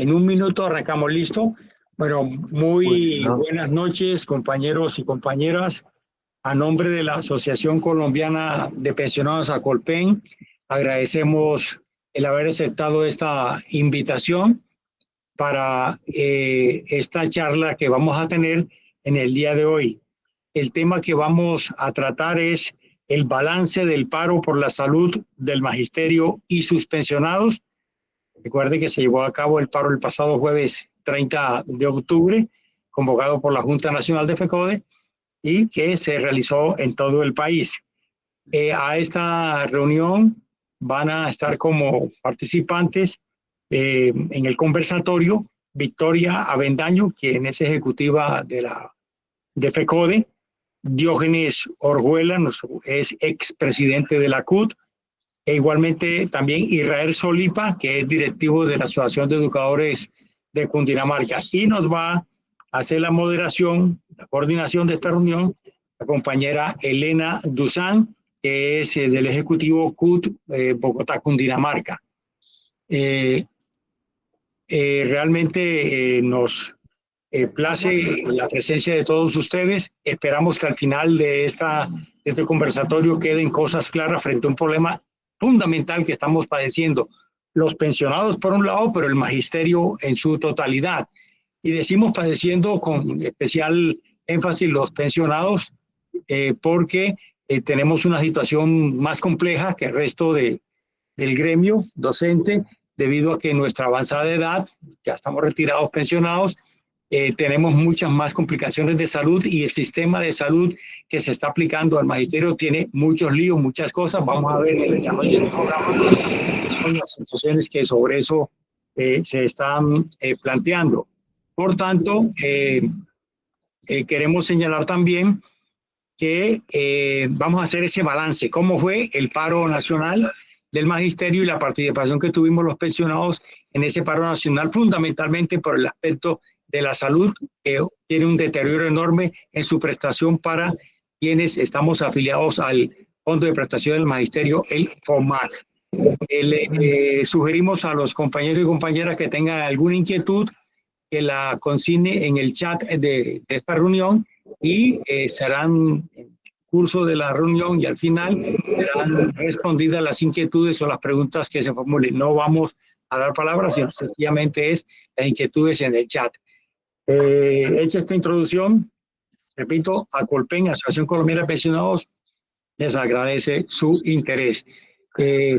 En un minuto arrancamos, listo. Bueno, muy buenas noches, compañeros y compañeras. A nombre de la Asociación Colombiana de Pensionados Acolpen, agradecemos el haber aceptado esta invitación para esta charla que vamos a tener en el día de hoy. El tema que vamos a tratar es el balance del paro por la salud del magisterio y sus pensionados. Recuerde que se llevó a cabo el paro el pasado jueves 30 de octubre, convocado por la Junta Nacional de FECODE, y que se realizó en todo el país. A esta reunión van a estar como participantes en el conversatorio Victoria Avendaño, quien es ejecutiva de FECODE, Diógenes Orjuela, es expresidente de la CUT, e igualmente también Israel Solipa, que es directivo de la Asociación de Educadores de Cundinamarca, y nos va a hacer la moderación, la coordinación de esta reunión, la compañera Elena Duzán, que es del Ejecutivo CUT Bogotá, Cundinamarca. Realmente nos place la presencia de todos ustedes. Esperamos que al final de este conversatorio queden cosas claras frente a un problema fundamental que estamos padeciendo. Los pensionados por un lado, pero el magisterio en su totalidad. Y decimos padeciendo con especial énfasis los pensionados porque tenemos una situación más compleja que el resto del gremio docente, debido a que en nuestra avanzada edad, ya estamos retirados pensionados, tenemos muchas más complicaciones de salud, y el sistema de salud que se está aplicando al magisterio tiene muchos líos, muchas cosas. Vamos a ver en el desarrollo de este programa son las situaciones que sobre eso se están planteando. Por tanto, queremos señalar también que vamos a hacer ese balance, cómo fue el paro nacional del magisterio y la participación que tuvimos los pensionados en ese paro nacional, fundamentalmente por el aspecto de la salud, que tiene un deterioro enorme en su prestación para quienes estamos afiliados al Fondo de Prestación del Magisterio, el FOMAC. Le sugerimos a los compañeros y compañeras que tengan alguna inquietud que la consigne en el chat de esta reunión, y serán en curso de la reunión y al final serán respondidas las inquietudes o las preguntas que se formulen. No vamos a dar palabras, sino sencillamente es las inquietudes en el chat. Hecha esta introducción, repito, Acolpen, Asociación Colombiana de Pensionados, les agradece su interés.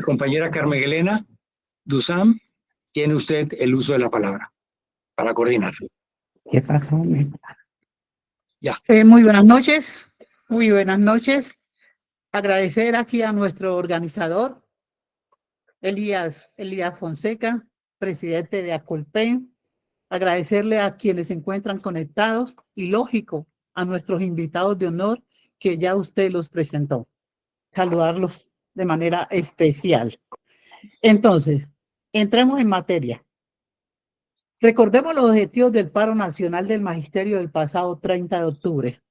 Compañera Carmen Elena Duzán, tiene usted el uso de la palabra para coordinar. ¿Qué pasó? Ya. Muy buenas noches, muy buenas noches. Agradecer aquí a nuestro organizador, Elías Fonseca, presidente de Acolpen. Agradecerle a quienes se encuentran conectados y, lógico, a nuestros invitados de honor que ya usted los presentó. Saludarlos de manera especial. Entonces, entremos en materia. Recordemos los objetivos del paro nacional del magisterio del pasado 30 de octubre.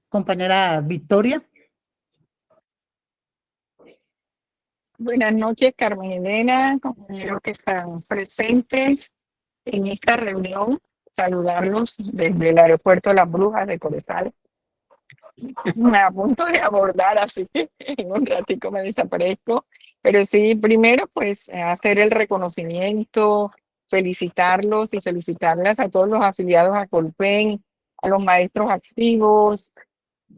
Compañera Victoria. Buenas noches, Carmen Elena, compañeros que están presentes en esta reunión. Saludarlos desde el aeropuerto de Las Brujas de Corozal. Me apunto de abordar, así que en un ratico me desaparezco. Pero sí, primero, pues, hacer el reconocimiento, felicitarlos y felicitarlas a todos los afiliados a Colpen, a los maestros activos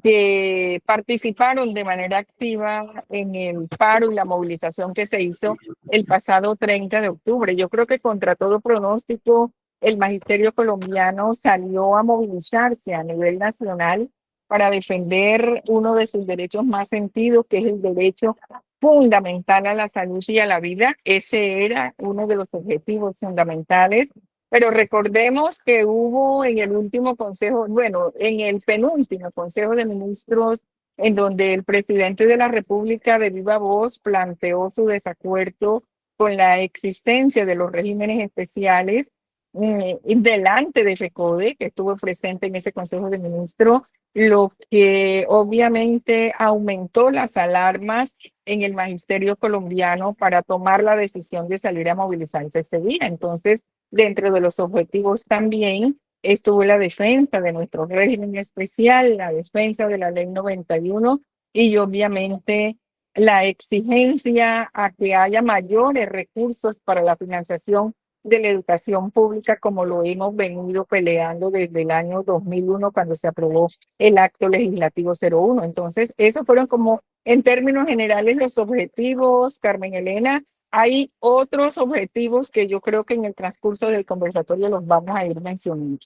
que participaron de manera activa en el paro y la movilización que se hizo el pasado 30 de octubre. Yo creo que contra todo pronóstico, el magisterio colombiano salió a movilizarse a nivel nacional para defender uno de sus derechos más sentidos, que es el derecho fundamental a la salud y a la vida. Ese era uno de los objetivos fundamentales. Pero recordemos que hubo en el último consejo, bueno, en el penúltimo consejo de ministros, en donde el presidente de la República de viva voz planteó su desacuerdo con la existencia de los regímenes especiales delante de FECODE, que estuvo presente en ese Consejo de Ministros, lo que obviamente aumentó las alarmas en el magisterio colombiano para tomar la decisión de salir a movilizarse ese día. Entonces, dentro de los objetivos también estuvo la defensa de nuestro régimen especial, la defensa de la Ley 91 y obviamente la exigencia a que haya mayores recursos para la financiación de la educación pública, como lo hemos venido peleando desde el año 2001 cuando se aprobó el acto legislativo 01. Entonces, esos fueron como en términos generales los objetivos, Carmen Elena. Hay otros objetivos que yo creo que en el transcurso del conversatorio los vamos a ir mencionando.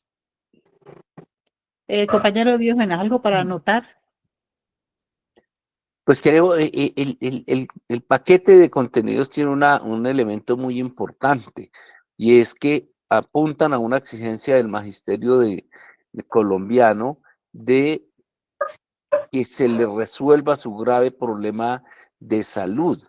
Compañero Diógenes, ¿algo para anotar? Pues creo el paquete de contenidos tiene un elemento muy importante, y es que apuntan a una exigencia del magisterio de colombiano de que se le resuelva su grave problema de salud.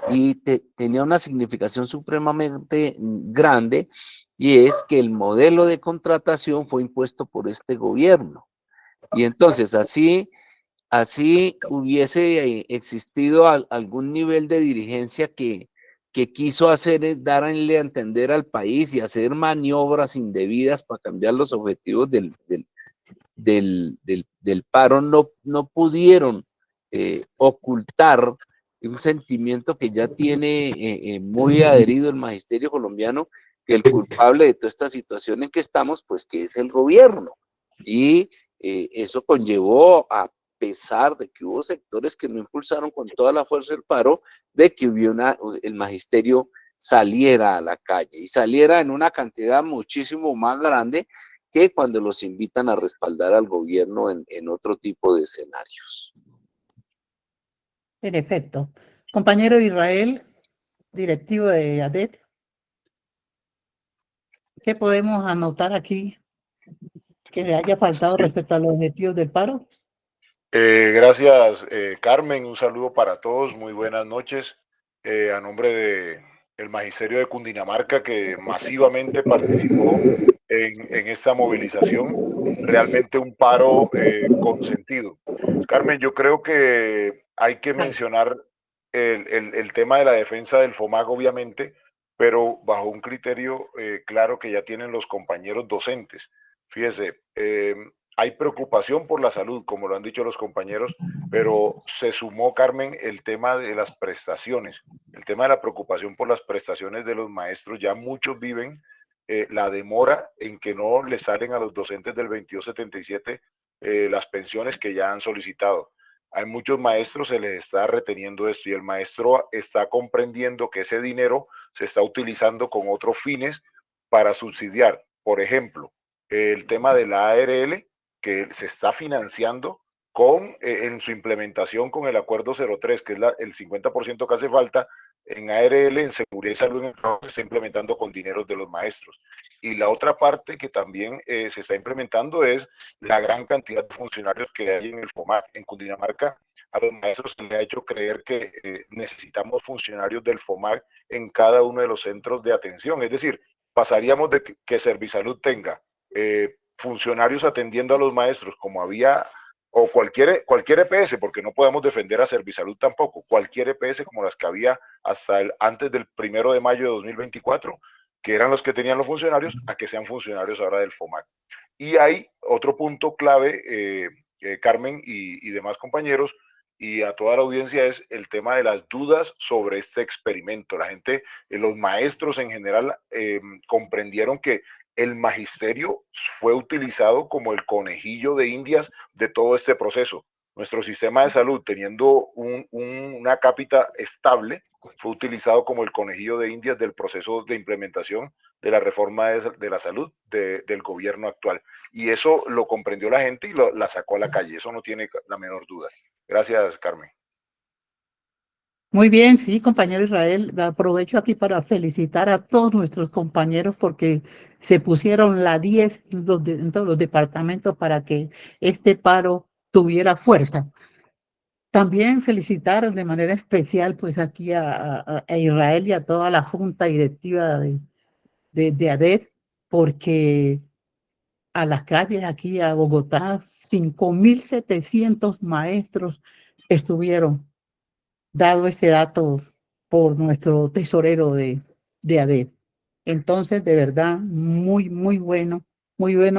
Y tenía una significación supremamente grande, y es que el modelo de contratación fue impuesto por este gobierno. Y entonces así hubiese existido algún nivel de dirigencia que quiso darle a entender al país y hacer maniobras indebidas para cambiar los objetivos del paro, no pudieron ocultar un sentimiento que ya tiene muy adherido el magisterio colombiano, que el culpable de toda esta situación en que estamos, pues que es el gobierno. Y eso conllevó, a pesar de que hubo sectores que no impulsaron con toda la fuerza el paro, de que el magisterio saliera a la calle, y saliera en una cantidad muchísimo más grande que cuando los invitan a respaldar al gobierno en otro tipo de escenarios. En efecto. Compañero Israel, directivo de ADET, ¿qué podemos anotar aquí que le haya faltado respecto a los objetivos del paro? Gracias, Carmen. Un saludo para todos. Muy buenas noches. A nombre del Magisterio de Cundinamarca, que masivamente participó en esta movilización, realmente un paro con sentido. Carmen, yo creo que hay que mencionar el tema de la defensa del FOMAC, obviamente, pero bajo un criterio claro que ya tienen los compañeros docentes. Fíjese, hay preocupación por la salud, como lo han dicho los compañeros, pero se sumó, Carmen, el tema de las prestaciones, el tema de la preocupación por las prestaciones de los maestros. Ya muchos viven la demora en que no les salen a los docentes del 2277 las pensiones que ya han solicitado. Hay muchos maestros, se les está reteniendo esto, y el maestro está comprendiendo que ese dinero se está utilizando con otros fines para subsidiar, por ejemplo, el tema de la ARL, que se está financiando en su implementación con el acuerdo 03, que es el 50% que hace falta en ARL, en seguridad y salud en el trabajo, se está implementando con dineros de los maestros. Y la otra parte que también se está implementando es la gran cantidad de funcionarios que hay en el FOMAC. En Cundinamarca, a los maestros se les ha hecho creer que necesitamos funcionarios del FOMAC en cada uno de los centros de atención. Es decir, pasaríamos de que Servisalud tenga funcionarios atendiendo a los maestros, como había, o cualquier EPS, porque no podemos defender a Servisalud tampoco, cualquier EPS como las que había hasta antes del 1 de mayo de 2024, que eran los que tenían los funcionarios, a que sean funcionarios ahora del FOMAC. Y hay otro punto clave, Carmen y demás compañeros, y a toda la audiencia, es el tema de las dudas sobre este experimento. La gente, los maestros en general, comprendieron que el magisterio fue utilizado como el conejillo de Indias de todo este proceso. Nuestro sistema de salud, teniendo una cápita estable, fue utilizado como el conejillo de Indias del proceso de implementación de la reforma de la salud del gobierno actual. Y eso lo comprendió la gente y la sacó a la calle. Eso no tiene la menor duda. Gracias, Carmen. Muy bien, sí, compañero Israel. Aprovecho aquí para felicitar a todos nuestros compañeros porque se pusieron la 10 en todos los departamentos para que este paro tuviera fuerza. También felicitar de manera especial pues aquí a Israel y a toda la junta directiva de ADET, porque a las calles aquí a Bogotá, 5.700 maestros estuvieron, dado ese dato por nuestro tesorero de ADEP. Entonces, de verdad, muy bueno,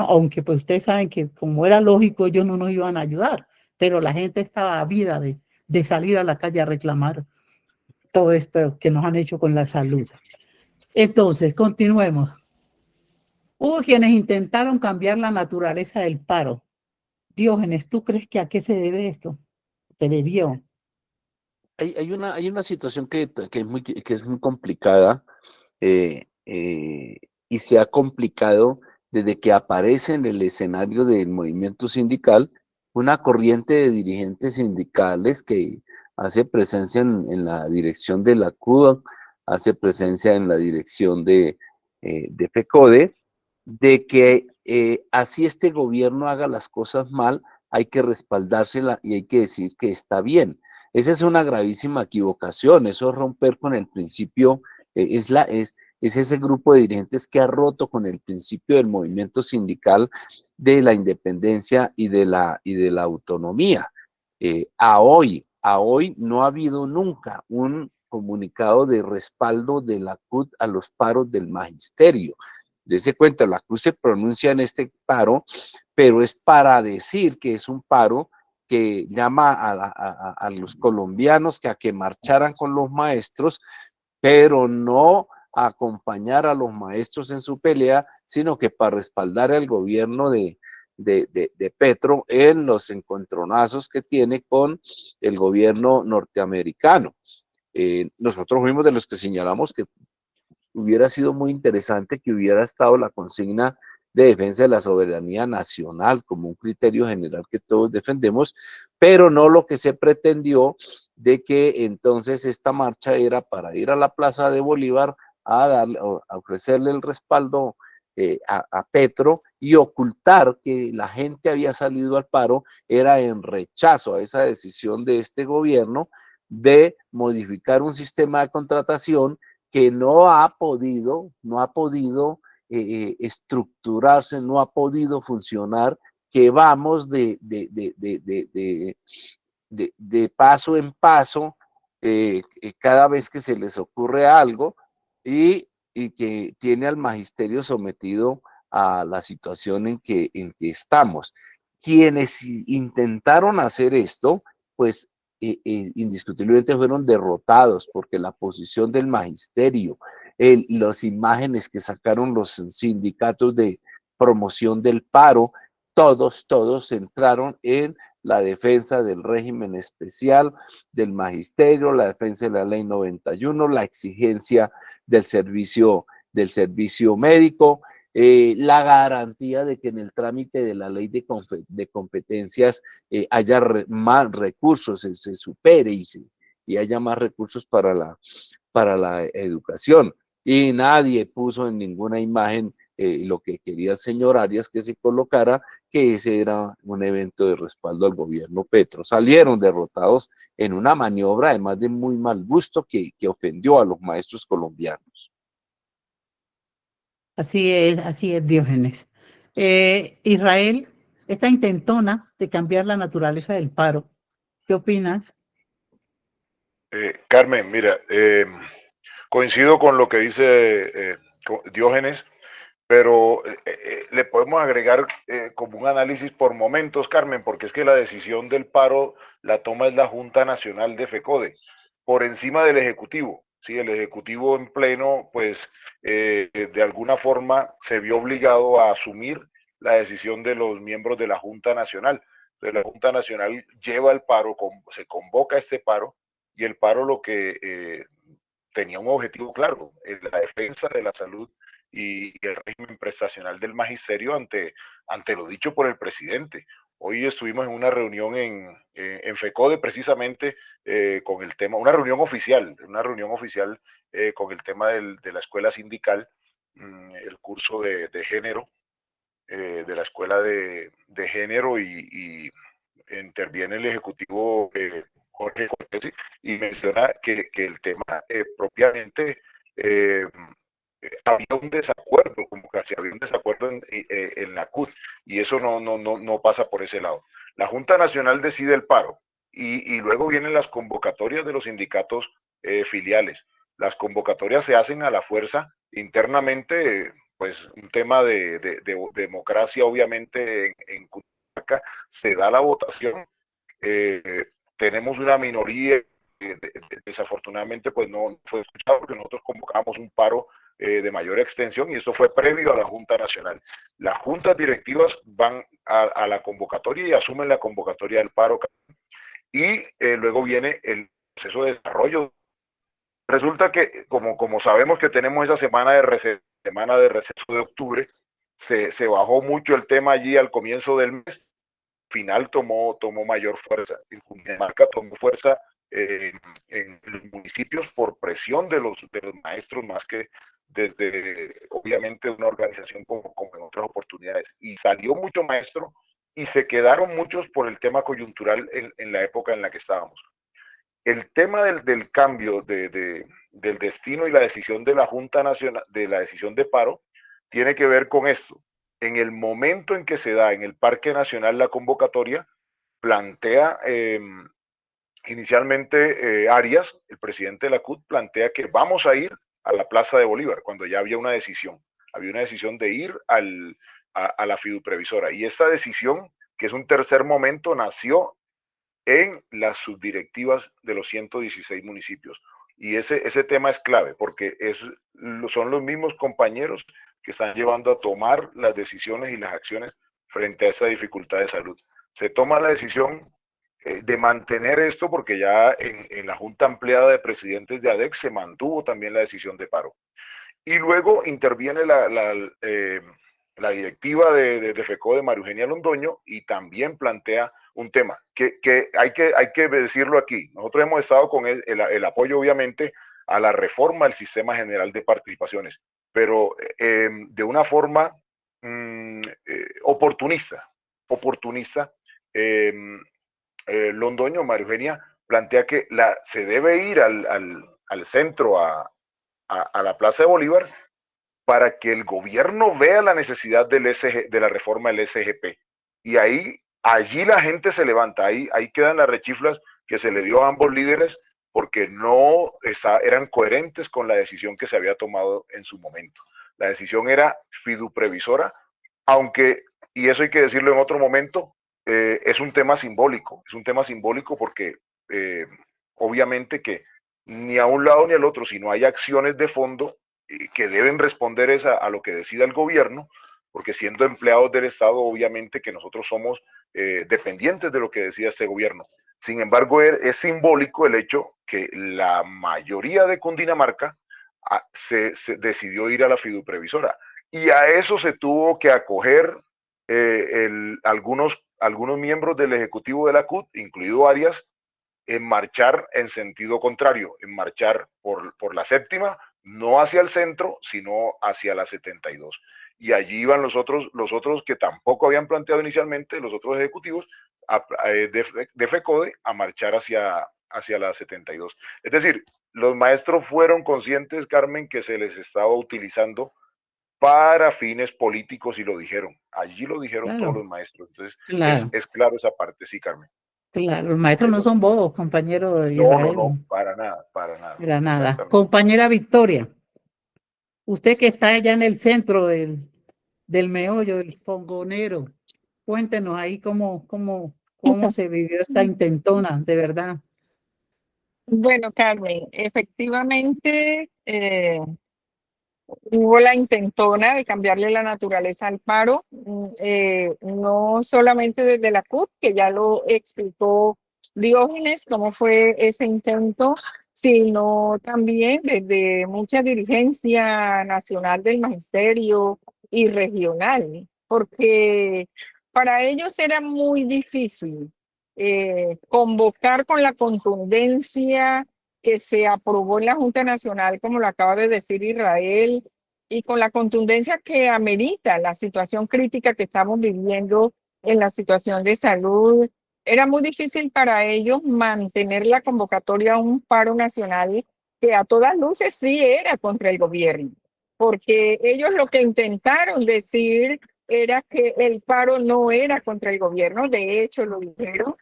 aunque pues ustedes saben que como era lógico, ellos no nos iban a ayudar, pero la gente estaba ávida de salir a la calle a reclamar todo esto que nos han hecho con la salud. Entonces, continuemos. Hubo quienes intentaron cambiar la naturaleza del paro. Diógenes, ¿tú crees que a qué se debe esto? Se debió. Hay una situación que es muy complicada, y se ha complicado desde que aparece en el escenario del movimiento sindical una corriente de dirigentes sindicales que hace presencia en la dirección de la CUDA, hace presencia en la dirección de FECODE, de que así este gobierno haga las cosas mal, hay que respaldársela y hay que decir que está bien. Esa es una gravísima equivocación, eso es romper con el principio, es ese grupo de dirigentes que ha roto con el principio del movimiento sindical de la independencia y de la autonomía. A hoy no ha habido nunca un comunicado de respaldo de la CUT a los paros del magisterio. Dese cuenta, la CUT se pronuncia en este paro, pero es para decir que es un paro que llama a los colombianos a que marcharan con los maestros, pero no a acompañar a los maestros en su pelea, sino que para respaldar al gobierno de Petro en los encontronazos que tiene con el gobierno norteamericano. Nosotros fuimos de los que señalamos que hubiera sido muy interesante que hubiera estado la consigna de defensa de la soberanía nacional como un criterio general que todos defendemos, pero no lo que se pretendió de que entonces esta marcha era para ir a la Plaza de Bolívar a ofrecerle el respaldo a Petro y ocultar que la gente había salido al paro era en rechazo a esa decisión de este gobierno de modificar un sistema de contratación que no ha podido estructurarse, no ha podido funcionar, que vamos de paso en paso cada vez que se les ocurre algo y que tiene al magisterio sometido a la situación en que estamos. Quienes intentaron hacer esto, pues indiscutiblemente fueron derrotados porque la posición del magisterio, las imágenes que sacaron los sindicatos de promoción del paro, todos entraron en la defensa del régimen especial, del magisterio, la defensa de la ley 91, la exigencia del servicio médico, la garantía de que en el trámite de la ley de competencias haya más recursos, se supere y haya más recursos para la educación. Y nadie puso en ninguna imagen lo que quería el señor Arias que se colocara, que ese era un evento de respaldo al gobierno Petro. Salieron derrotados en una maniobra, además de muy mal gusto, que ofendió a los maestros colombianos. Así es, Diógenes. Israel, esta intentona de cambiar la naturaleza del paro, ¿qué opinas? Carmen, mira, coincido con lo que dice Diógenes, pero le podemos agregar como un análisis por momentos, Carmen, porque es que la decisión del paro la toma es la Junta Nacional de FECODE, por encima del Ejecutivo. Sí, el Ejecutivo en pleno, pues, de alguna forma se vio obligado a asumir la decisión de los miembros de la Junta Nacional. Entonces, la Junta Nacional lleva el paro, se convoca este paro, y el paro lo que tenía un objetivo claro, la defensa de la salud y el régimen prestacional del magisterio ante lo dicho por el presidente. Hoy estuvimos en una reunión en FECODE precisamente con el tema, una reunión oficial con el tema de la escuela sindical, el curso de género, de la escuela de género y interviene el ejecutivo Jorge Cortés y menciona que el tema propiamente había un desacuerdo, como democracia, había un desacuerdo en la CUT, y eso no pasa por ese lado. La Junta Nacional decide el paro, y luego vienen las convocatorias de los sindicatos filiales. Las convocatorias se hacen a la fuerza internamente, pues un tema de democracia, obviamente en Cundinamarca se da la votación. Tenemos una minoría, desafortunadamente pues no fue escuchado porque nosotros convocamos un paro de mayor extensión, y esto fue previo a la Junta Nacional. Las juntas directivas van a la convocatoria y asumen la convocatoria del paro, y luego viene el proceso de desarrollo. Resulta que como sabemos que tenemos esa semana de receso de octubre, se bajó mucho el tema allí al comienzo del mes. Final tomó mayor fuerza. En Cundinamarca tomó fuerza en los municipios por presión de los maestros, más que desde, obviamente, una organización como en otras oportunidades. Y salió mucho maestro y se quedaron muchos por el tema coyuntural en la época en la que estábamos. El tema del cambio del destino y la decisión de la Junta Nacional, de la decisión de paro, tiene que ver con esto. En el momento en que se da en el Parque Nacional la convocatoria, plantea inicialmente Arias, el presidente de la CUT, plantea que vamos a ir a la Plaza de Bolívar, cuando ya había una decisión. Había una decisión de ir a la fiduprevisora. Y esa decisión, que es un tercer momento, nació en las subdirectivas de los 116 municipios. Y ese tema es clave, porque son los mismos compañeros que están llevando a tomar las decisiones y las acciones frente a esa dificultad de salud. Se toma la decisión de mantener esto, porque ya en la Junta Ampliada de Presidentes de ADEC se mantuvo también la decisión de paro. Y luego interviene la directiva de FECO de María Eugenia Londoño, y también plantea un tema que hay que decirlo aquí. Nosotros hemos estado con el apoyo, obviamente, a la reforma del sistema general de participaciones, pero de una forma oportunista. Londoño, María Eugenia, plantea que se debe ir al centro, a la Plaza de Bolívar, para que el gobierno vea la necesidad de la reforma del SGP. Y allí la gente se levanta, ahí quedan las rechiflas que se le dio a ambos líderes, porque no eran coherentes con la decisión que se había tomado en su momento. La decisión era fiduprevisora, aunque, y eso hay que decirlo en otro momento, es un tema simbólico porque obviamente que ni a un lado ni al otro, si no hay acciones de fondo que deben responder a lo que decida el gobierno, porque siendo empleados del Estado, obviamente que nosotros somos dependientes de lo que decida este gobierno. Sin embargo, es simbólico el hecho que la mayoría de Cundinamarca se decidió ir a la fiduprevisora, y a eso se tuvo que acoger algunos miembros del Ejecutivo de la CUT, incluido Arias, en marchar en sentido contrario, en marchar por la séptima, no hacia el centro, sino hacia la 72. Y allí iban los otros que tampoco habían planteado inicialmente, los otros ejecutivos de FECODE, a marchar hacia la 72. Es decir, los maestros fueron conscientes, Carmen, que se les estaba utilizando para fines políticos, y lo dijeron. Allí lo dijeron todos los maestros. Entonces, es claro esa parte, sí, Carmen. Claro, los maestros no son bobos, compañero Israel. No, para nada. Para nada. Compañera Victoria, usted que está allá en el centro del meollo, del fongonero, cuéntenos ahí cómo se vivió esta intentona, de verdad. Bueno, Carmen, efectivamente hubo la intentona de cambiarle la naturaleza al paro, no solamente desde la CUT, que ya lo explicó Diógenes, cómo fue ese intento, sino también desde mucha dirigencia nacional del magisterio y regional, porque para ellos era muy difícil convocar con la contundencia que se aprobó en la Junta Nacional, como lo acaba de decir Israel, y con la contundencia que amerita la situación crítica que estamos viviendo en la situación de salud. Era muy difícil para ellos mantener la convocatoria a un paro nacional que a todas luces sí era contra el gobierno, porque ellos lo que intentaron decir era que el paro no era contra el gobierno, de hecho lo dijeron,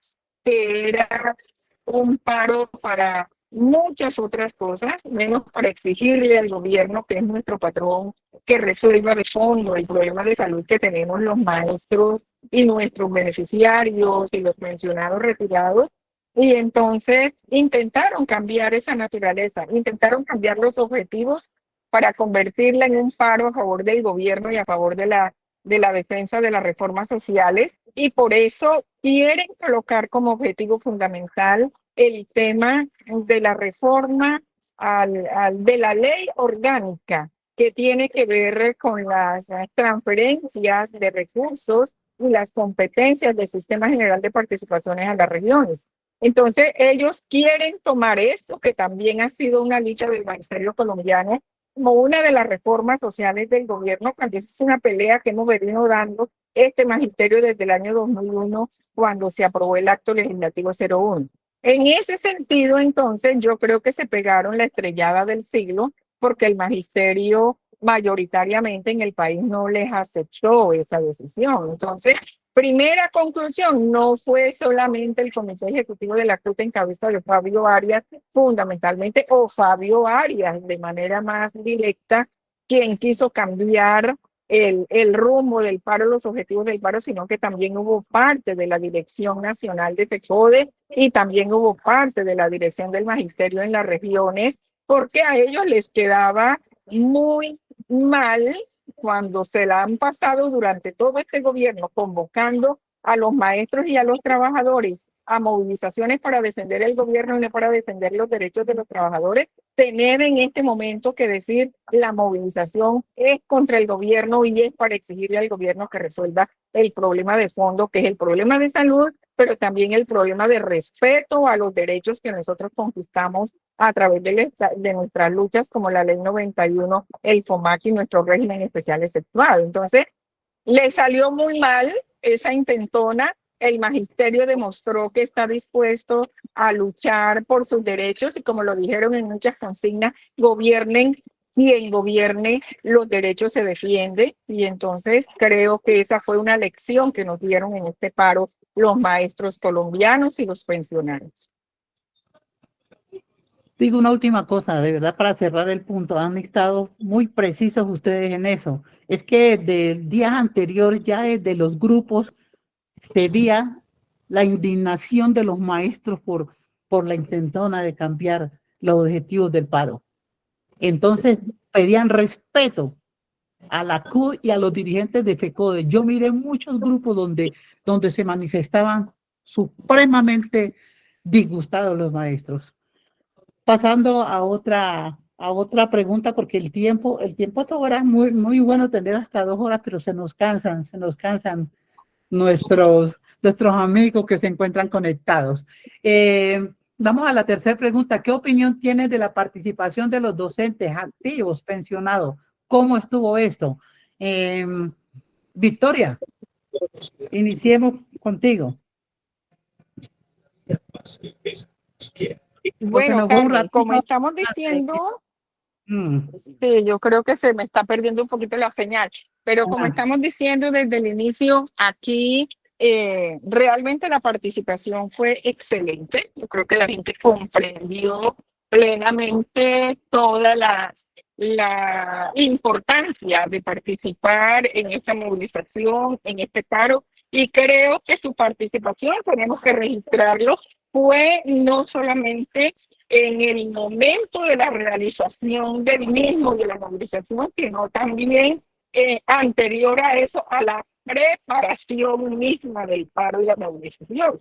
que era un paro para muchas otras cosas, menos para exigirle al gobierno, que es nuestro patrón, que resuelva de fondo el problema de salud que tenemos los maestros y nuestros beneficiarios y los pensionados retirados. Y entonces intentaron cambiar esa naturaleza, intentaron cambiar los objetivos para convertirla en un paro a favor del gobierno y a favor de la defensa de las reformas sociales, y por eso quieren colocar como objetivo fundamental el tema de la reforma de la ley orgánica que tiene que ver con las transferencias de recursos y las competencias del Sistema General de Participaciones a las regiones. Entonces, ellos quieren tomar esto, que también ha sido una lucha del magisterio colombiano, como una de las reformas sociales del gobierno, cuando es una pelea que hemos venido dando este magisterio desde el año 2001, cuando se aprobó el acto legislativo 01. En ese sentido, entonces, yo creo que se pegaron la estrellada del siglo, porque el magisterio mayoritariamente en el país no les aceptó esa decisión. Entonces, primera conclusión, no fue solamente el Comité Ejecutivo de la CUT en cabeza de Fabio Arias, fundamentalmente, o Fabio Arias de manera más directa, quien quiso cambiar el rumbo del paro, los objetivos del paro, sino que también hubo parte de la Dirección Nacional de FECODE y también hubo parte de la Dirección del Magisterio en las regiones, porque a ellos les quedaba muy mal cuando se la han pasado durante todo este gobierno convocando a los maestros y a los trabajadores a movilizaciones para defender el gobierno y no para defender los derechos de los trabajadores, tener en este momento que decir la movilización es contra el gobierno y es para exigirle al gobierno que resuelva el problema de fondo, que es el problema de salud, pero también el problema de respeto a los derechos que nosotros conquistamos a través de nuestras luchas, como la Ley 91, el FOMAC y nuestro régimen especial exceptuado. Entonces, le salió muy mal esa intentona. El magisterio demostró que está dispuesto a luchar por sus derechos y, como lo dijeron en muchas consignas, gobiernen quien gobierne, los derechos se defienden. Y entonces creo que esa fue una lección que nos dieron en este paro los maestros colombianos y los pensionados. Digo una última cosa, de verdad, para cerrar el punto, han estado muy precisos ustedes en eso. Es que del día anterior, ya desde los grupos, pedía la indignación de los maestros por la intentona de cambiar los objetivos del paro. Entonces, pedían respeto a la CUT y a los dirigentes de FECODE. Yo miré muchos grupos donde se manifestaban supremamente disgustados los maestros. Pasando a otra pregunta, porque el tiempo hasta ahora es muy bueno tener hasta 2 horas, pero se nos cansan nuestros amigos que se encuentran conectados. Vamos a la tercera pregunta. ¿Qué opinión tienes de la participación de los docentes activos pensionados? ¿Cómo estuvo esto? Victoria, iniciemos contigo. Bueno, Carmen, como estamos diciendo, yo creo que se me está perdiendo un poquito la señal, pero como estamos diciendo desde el inicio, aquí realmente la participación fue excelente. Yo creo que la gente comprendió plenamente toda la importancia de participar en esta movilización, en este paro, y creo que su participación, tenemos que registrarlo, fue no solamente en el momento de la realización del mismo, de la movilización, sino también anterior a eso, a la preparación misma del paro y la movilización.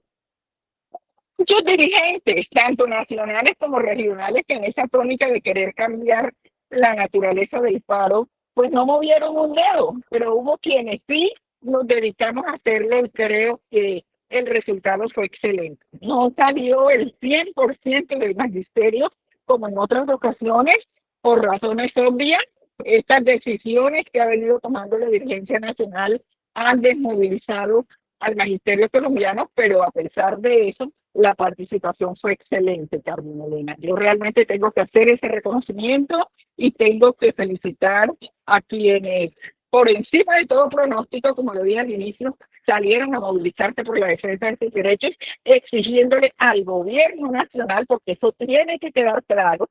Muchos dirigentes, tanto nacionales como regionales, que en esa tónica de querer cambiar la naturaleza del paro, pues no movieron un dedo, pero hubo quienes sí nos dedicamos a hacerlo, y creo que el resultado fue excelente. No salió el 100% del magisterio, como en otras ocasiones, por razones obvias. Estas decisiones que ha venido tomando la dirigencia nacional han desmovilizado al magisterio colombiano, pero a pesar de eso, la participación fue excelente, Carmen Elena. Yo realmente tengo que hacer ese reconocimiento y tengo que felicitar a quienes, por encima de todo pronóstico, como lo dije al inicio, salieron a movilizarse por la defensa de sus derechos, exigiéndole al gobierno nacional, porque eso tiene que quedar claro,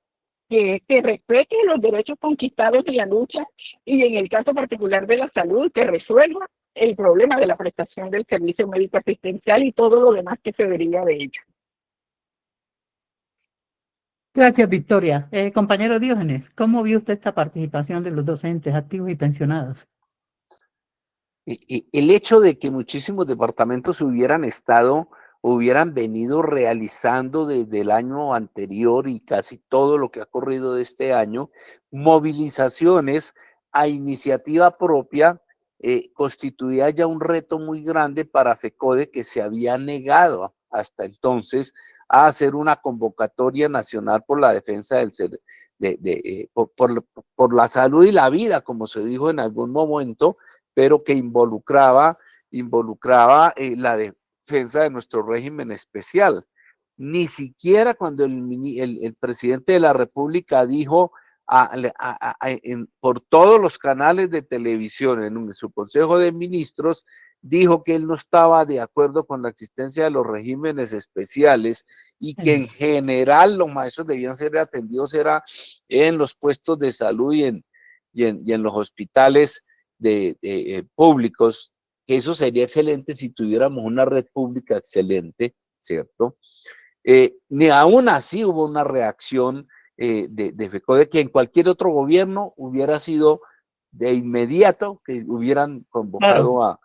que respete los derechos conquistados y la lucha, y en el caso particular de la salud, que resuelva el problema de la prestación del servicio médico asistencial y todo lo demás que se deriva de ello. Gracias, Victoria. Compañero Diógenes, ¿cómo vio usted esta participación de los docentes activos y pensionados? El hecho de que muchísimos departamentos hubieran venido realizando desde el año anterior y casi todo lo que ha corrido de este año, movilizaciones a iniciativa propia, constituía ya un reto muy grande para FECODE, que se había negado hasta entonces a hacer una convocatoria nacional por la defensa por la salud y la vida, como se dijo en algún momento, pero que involucraba la defensa de nuestro régimen especial. Ni siquiera cuando el presidente de la República dijo por todos los canales de televisión en su Consejo de Ministros, dijo que él no estaba de acuerdo con la existencia de los regímenes especiales y que en general los maestros debían ser atendidos en los puestos de salud y en los hospitales públicos, que eso sería excelente si tuviéramos una red pública excelente, ¿cierto? Ni aún así hubo una reacción de FECODE, que en cualquier otro gobierno hubiera sido de inmediato que hubieran convocado a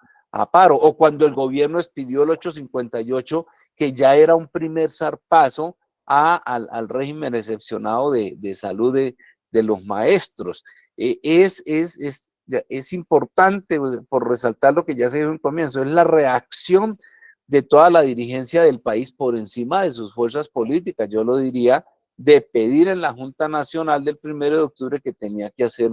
paro, o cuando el gobierno expidió el 858, que ya era un primer zarpazo al régimen excepcionado de salud de los maestros. Es importante, por resaltar lo que ya se dijo en comienzo, es la reacción de toda la dirigencia del país por encima de sus fuerzas políticas, yo lo diría, de pedir en la Junta Nacional del 1 de octubre que tenía que hacer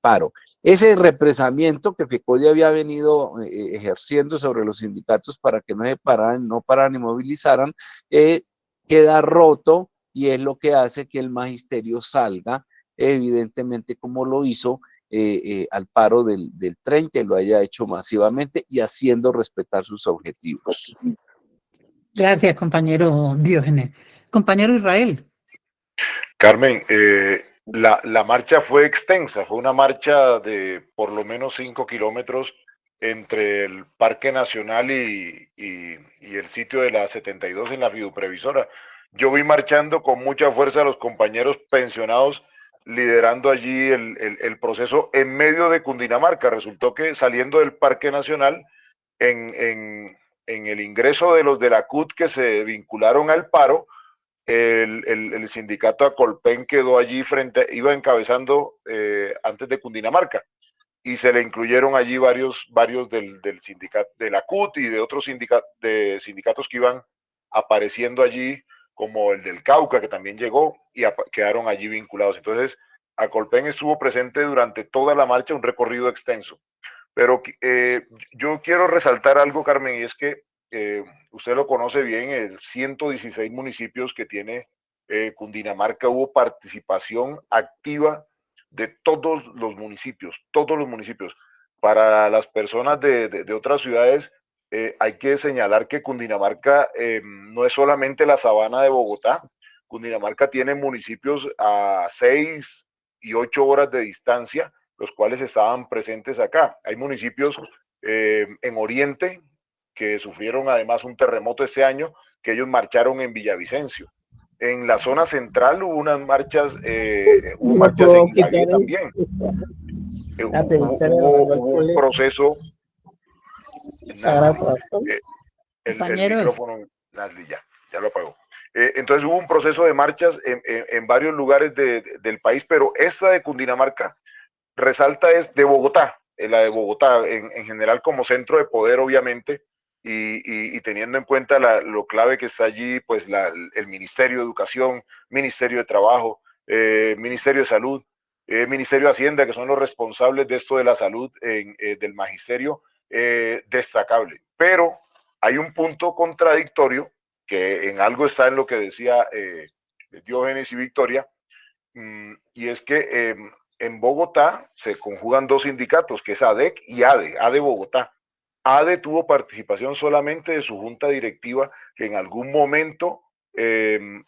paro. Ese represamiento que FECODE había venido ejerciendo sobre los sindicatos para que no pararan y movilizaran, queda roto, y es lo que hace que el magisterio salga, evidentemente, como lo hizo al paro del 30, y lo haya hecho masivamente y haciendo respetar sus objetivos. Gracias, compañero Diógenes. Compañero Israel. Carmen, la marcha fue extensa, fue una marcha de por lo menos 5 kilómetros entre el Parque Nacional y el sitio de la 72 en la Fiduprevisora. Yo vi marchando con mucha fuerza a los compañeros pensionados, liderando allí el proceso en medio de Cundinamarca. Resultó que saliendo del Parque Nacional, en el ingreso de los de la CUT que se vincularon al paro, el sindicato Acolpen quedó allí iba encabezando antes de Cundinamarca, y se le incluyeron allí varios del sindicato de la CUT y de otros sindicatos que iban apareciendo allí, como el del Cauca, que también llegó, y quedaron allí vinculados. Entonces, Acolpen estuvo presente durante toda la marcha, un recorrido extenso. Pero yo quiero resaltar algo, Carmen, y es que usted lo conoce bien, el 116 municipios que tiene Cundinamarca, hubo participación activa de todos los municipios, todos los municipios. Para las personas de otras ciudades, hay que señalar que Cundinamarca no es solamente la sabana de Bogotá. Cundinamarca tiene municipios a 6 y 8 horas de distancia, los cuales estaban presentes acá. Hay municipios en Oriente que sufrieron además un terremoto este año, que ellos marcharon en Villavicencio. En la zona central hubo unas marchas, hubo marchas en Ibagué también. Hubo un proceso. El micrófono, Nasli, ya lo apagó. Entonces hubo un proceso de marchas en varios lugares del país, pero esta de Cundinamarca resalta es de Bogotá, la de Bogotá en general como centro de poder, obviamente, y teniendo en cuenta lo clave que está allí, pues el Ministerio de Educación, Ministerio de Trabajo, Ministerio de Salud, Ministerio de Hacienda, que son los responsables de esto de la salud del magisterio. destacable. Pero hay un punto contradictorio que en algo está en lo que decía Diógenes y Victoria, y es que en Bogotá se conjugan dos sindicatos, que es ADEC y ADE, ADE Bogotá. ADE tuvo participación solamente de su junta directiva, que en algún momento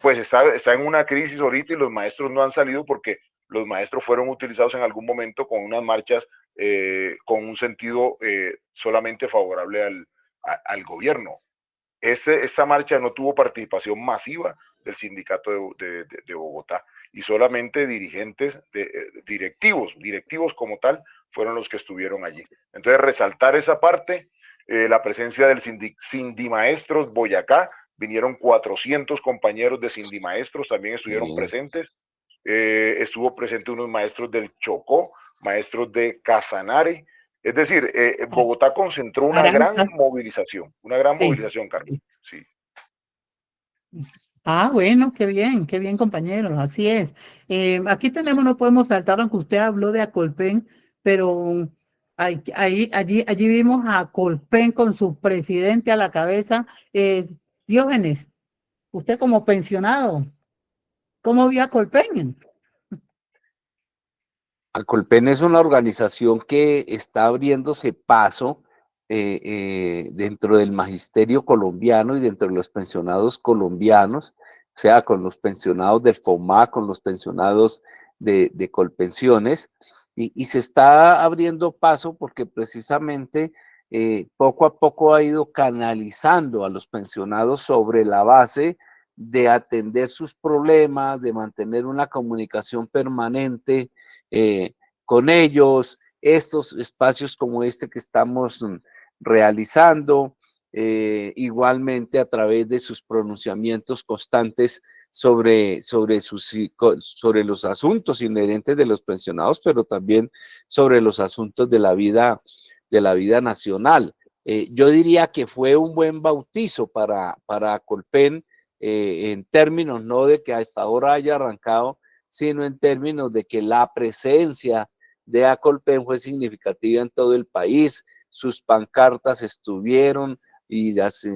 pues está en una crisis ahorita y los maestros no han salido porque los maestros fueron utilizados en algún momento con unas marchas con un sentido solamente favorable al gobierno. Esa marcha no tuvo participación masiva del sindicato de Bogotá y solamente dirigentes, directivos como tal, fueron los que estuvieron allí. Entonces, resaltar esa parte, la presencia del Sindimaestros Boyacá, vinieron 400 compañeros de Sindimaestros, también estuvieron presentes. Estuvo presente unos maestros del Chocó, maestros de Casanare. Es decir, Bogotá concentró una gran movilización, Carmen. Sí. Ah, bueno, qué bien, compañeros, así es. Aquí tenemos, no podemos saltar, aunque usted habló de Acolpen, pero allí vimos a Acolpen con su presidente a la cabeza. Diógenes, usted como pensionado, ¿cómo vio a Acolpen? Acolpen es una organización que está abriéndose paso dentro del magisterio colombiano y dentro de los pensionados colombianos, o sea, con los pensionados del FOMA, con los pensionados de Colpensiones, y se está abriendo paso porque precisamente poco a poco ha ido canalizando a los pensionados sobre la base de atender sus problemas, de mantener una comunicación permanente con ellos, estos espacios como este que estamos realizando, igualmente a través de sus pronunciamientos constantes sobre los asuntos inherentes de los pensionados, pero también sobre los asuntos de la vida nacional. Yo diría que fue un buen bautizo para Colpen, en términos no de que hasta ahora haya arrancado, sino en términos de que la presencia de Acolpen fue significativa en todo el país. Sus pancartas estuvieron y las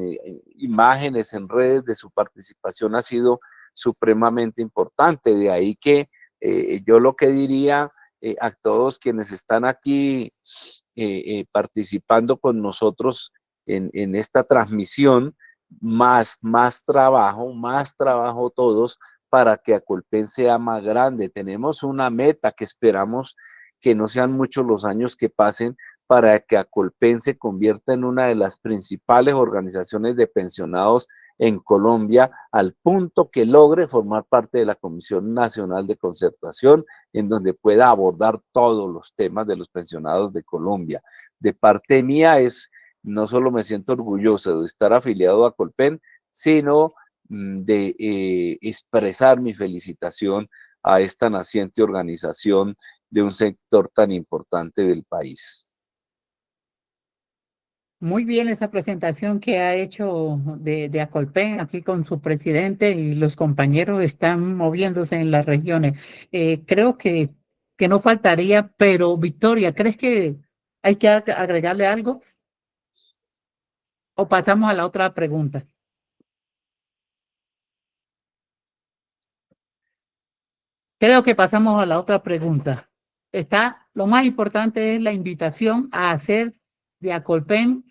imágenes en redes de su participación ha sido supremamente importante. De ahí que yo lo que diría a todos quienes están aquí participando con nosotros en esta transmisión, más trabajo todos para que Acolpen sea más grande. Tenemos una meta que esperamos que no sean muchos los años que pasen para que Acolpen se convierta en una de las principales organizaciones de pensionados en Colombia, al punto que logre formar parte de la Comisión Nacional de Concertación, en donde pueda abordar todos los temas de los pensionados de Colombia. De parte mía no solo me siento orgulloso de estar afiliado a Acolpen, sino de expresar mi felicitación a esta naciente organización de un sector tan importante del país. Muy bien esa presentación que ha hecho de Acolpen aquí con su presidente y los compañeros están moviéndose en las regiones. Creo que no faltaría, pero Victoria, ¿crees que hay que agregarle algo? ¿O pasamos a la otra pregunta? Creo que pasamos a la otra pregunta. Lo más importante es la invitación a hacer de Acolpen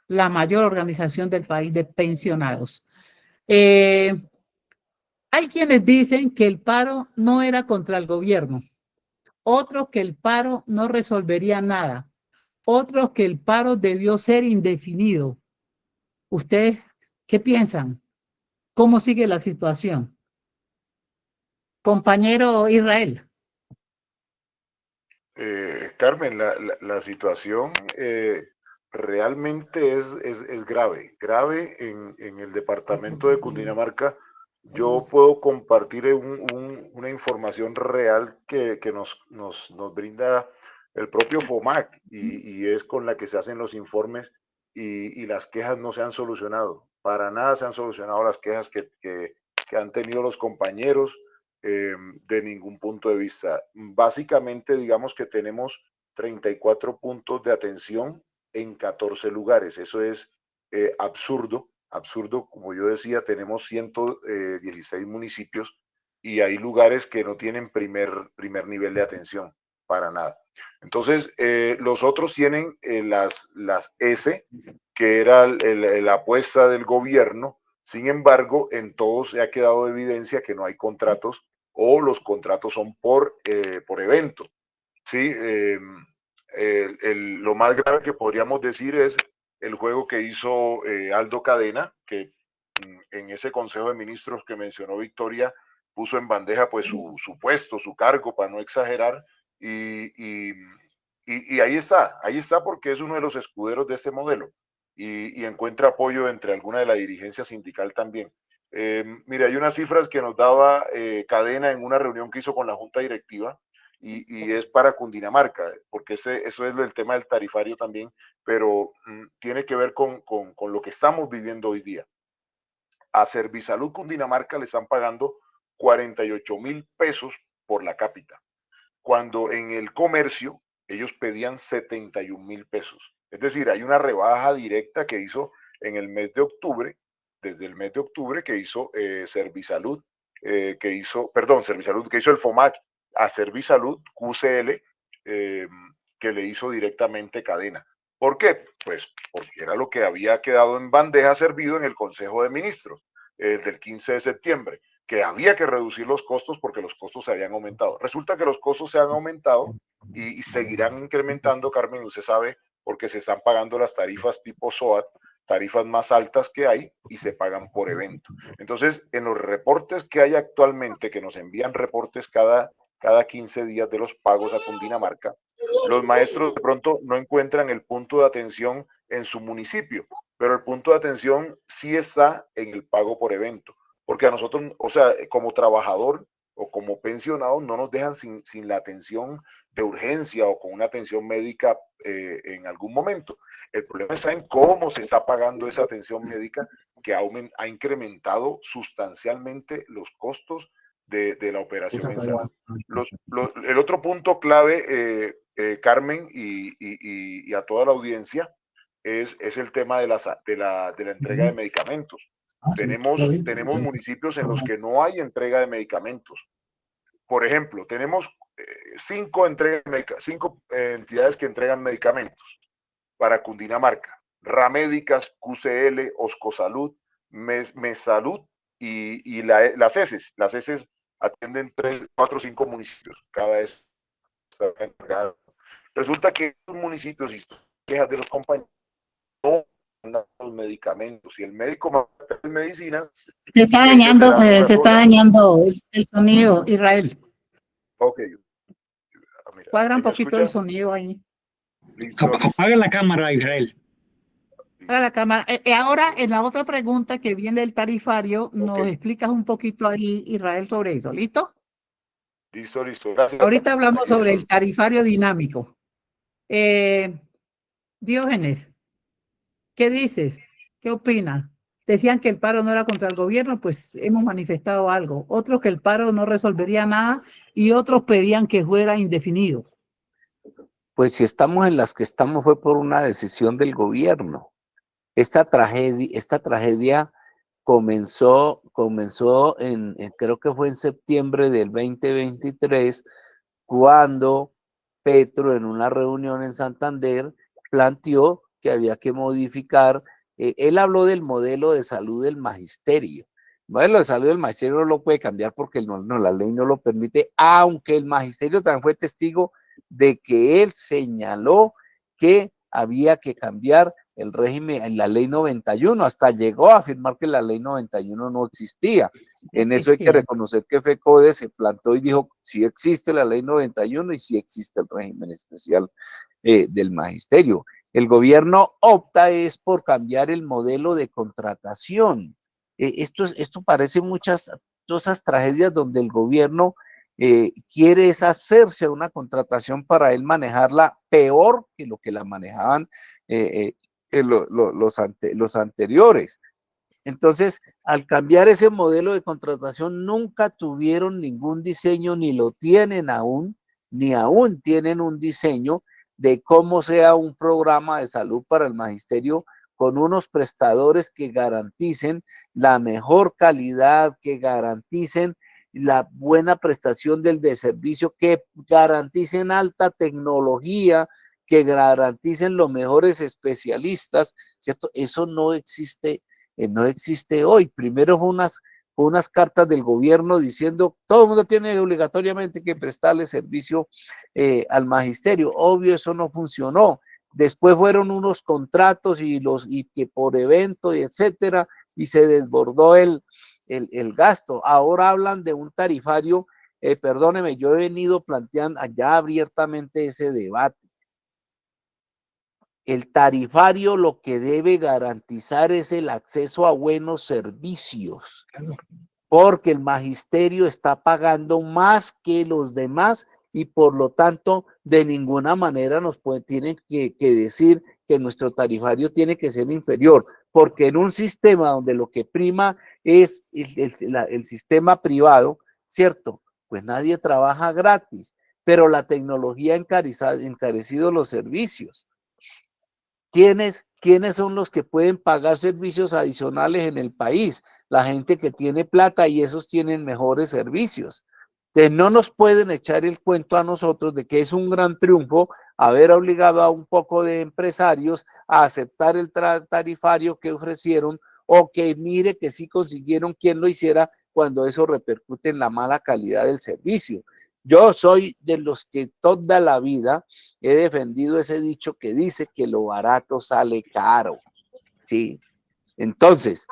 la mayor organización del país de pensionados. Hay quienes dicen que el paro no era contra el gobierno, otros que el paro no resolvería nada, otros que el paro debió ser indefinido. ¿Ustedes qué piensan? ¿Cómo sigue la situación? Compañero Israel. Carmen, la situación realmente es grave en el departamento de Cundinamarca. Yo puedo compartir una información real que nos brinda el propio FOMAC y es con la que se hacen los informes y las quejas no se han solucionado. Para nada se han solucionado las quejas que han tenido los compañeros de ningún punto de vista. Básicamente, digamos que tenemos 34 puntos de atención en 14 lugares. Eso es absurdo, absurdo. Como yo decía, tenemos 116 municipios y hay lugares que no tienen primer nivel de atención para nada. Entonces, los otros tienen las S, que era la apuesta del gobierno. Sin embargo, en todos se ha quedado de evidencia que no hay contratos o los contratos son por evento. ¿Sí? Lo más grave que podríamos decir es el juego que hizo Aldo Cadena, que en ese Consejo de Ministros que mencionó Victoria, puso en bandeja pues su puesto, su cargo, para no exagerar, y ahí está porque es uno de los escuderos de este modelo y encuentra apoyo entre alguna de la dirigencia sindical también. Mira, hay unas cifras que nos daba Cadena en una reunión que hizo con la Junta Directiva y es para Cundinamarca, porque eso es el tema del tarifario también, pero tiene que ver con lo que estamos viviendo hoy día. A Servisalud Cundinamarca le están pagando 48.000 pesos por la cápita, cuando en el comercio ellos pedían 71.000 pesos. Es decir, hay una rebaja directa que hizo en el mes de octubre, desde el mes de octubre que hizo Servisalud, Servisalud, que hizo el FOMAC a Servisalud QCL, que le hizo directamente Cadena. ¿Por qué? Pues porque era lo que había quedado en bandeja servido en el Consejo de Ministros del 15 de septiembre, que había que reducir los costos porque los costos se habían aumentado. Resulta que los costos se han aumentado y seguirán incrementando, Carmen, usted sabe, porque se están pagando las tarifas tipo SOAT, tarifas más altas que hay y se pagan por evento. Entonces, en los reportes que hay actualmente, que nos envían reportes cada 15 días de los pagos a Cundinamarca, los maestros de pronto no encuentran el punto de atención en su municipio, pero el punto de atención sí está en el pago por evento, porque a nosotros, o sea, como trabajador o como pensionado, no nos dejan sin la atención de urgencia o con una atención médica en algún momento. El problema está en cómo se está pagando esa atención médica, que ha incrementado sustancialmente los costos de la operación en salud. El otro punto clave, Carmen, y a toda la audiencia, es el tema de la entrega de medicamentos. Tenemos municipios en los que no hay entrega de medicamentos. Por ejemplo, tenemos 5 entidades que entregan medicamentos para Cundinamarca: Ramédicas, QCL, Oscosalud, Mesalud y las ESES. Las ESES atienden 3, 4, 5 municipios, cada vez está encargado. Resulta que los municipios, y quejas de los compañeros, no mandan los medicamentos, y el médico manda medicina. Se está dañando el sonido, Israel. Ok. Mira, cuadra un poquito el sonido ahí. Apaga la cámara, Israel. Apaga la cámara. Ahora, en la otra pregunta que viene del tarifario, nos explicas un poquito ahí, Israel, sobre eso. ¿Listo? Listo. Gracias. Ahorita hablamos sobre el tarifario dinámico. Diógenes, ¿qué dices? ¿Qué opinas? Decían que el paro no era contra el gobierno, pues hemos manifestado algo. Otros que el paro no resolvería nada y otros pedían que fuera indefinido. Pues si estamos en las que estamos fue por una decisión del gobierno. Esta tragedia comenzó creo que fue en septiembre del 2023, cuando Petro, en una reunión en Santander, planteó que había que modificar. Él habló del modelo de salud del magisterio. El modelo de salud del magisterio no lo puede cambiar porque la ley no lo permite, aunque el magisterio también fue testigo de que él señaló que había que cambiar el régimen en la ley 91, hasta llegó a afirmar que la ley 91 no existía. En eso hay que reconocer que FECODE se plantó y dijo: sí existe la ley 91 y sí existe el régimen especial del magisterio. El gobierno opta es por cambiar el modelo de contratación. Esto parece muchas tragedias donde el gobierno quiere es hacerse una contratación para él manejarla peor que lo que la manejaban los anteriores. Entonces, al cambiar ese modelo de contratación, nunca tuvieron ningún diseño, ni lo tienen aún, ni aún tienen un diseño de cómo sea un programa de salud para el magisterio con unos prestadores que garanticen la mejor calidad, que garanticen la buena prestación de servicio, que garanticen alta tecnología, que garanticen los mejores especialistas, ¿cierto? Eso no existe hoy. Primero fue unas cartas del gobierno diciendo todo el mundo tiene obligatoriamente que prestarle servicio al magisterio. Obvio, eso no funcionó. Después fueron unos contratos y que por evento y etcétera, y se desbordó el gasto. Ahora hablan de un tarifario, perdóneme, yo he venido planteando allá abiertamente ese debate. El tarifario lo que debe garantizar es el acceso a buenos servicios, porque el magisterio está pagando más que los demás y por lo tanto de ninguna manera tienen que decir que nuestro tarifario tiene que ser inferior, porque en un sistema donde lo que prima es el sistema privado, ¿cierto? Pues nadie trabaja gratis, pero la tecnología ha encarecido los servicios. ¿Quiénes son los que pueden pagar servicios adicionales en el país? La gente que tiene plata y esos tienen mejores servicios. Entonces no nos pueden echar el cuento a nosotros de que es un gran triunfo haber obligado a un poco de empresarios a aceptar el tarifario que ofrecieron o que mire que sí consiguieron quien lo hiciera cuando eso repercute en la mala calidad del servicio. Yo soy de los que toda la vida he defendido ese dicho que dice que lo barato sale caro, ¿sí? Entonces,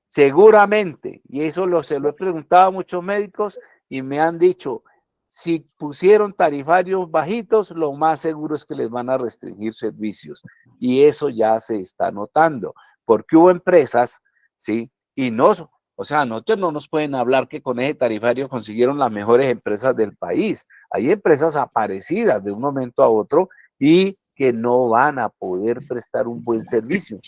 seguramente, y eso se lo he preguntado a muchos médicos y me han dicho, si pusieron tarifarios bajitos, lo más seguro es que les van a restringir servicios. Y eso ya se está notando, porque hubo empresas, ¿sí? Y no, o sea, nosotros no nos pueden hablar que con ese tarifario consiguieron las mejores empresas del país. Hay empresas aparecidas de un momento a otro y que no van a poder prestar un buen servicio.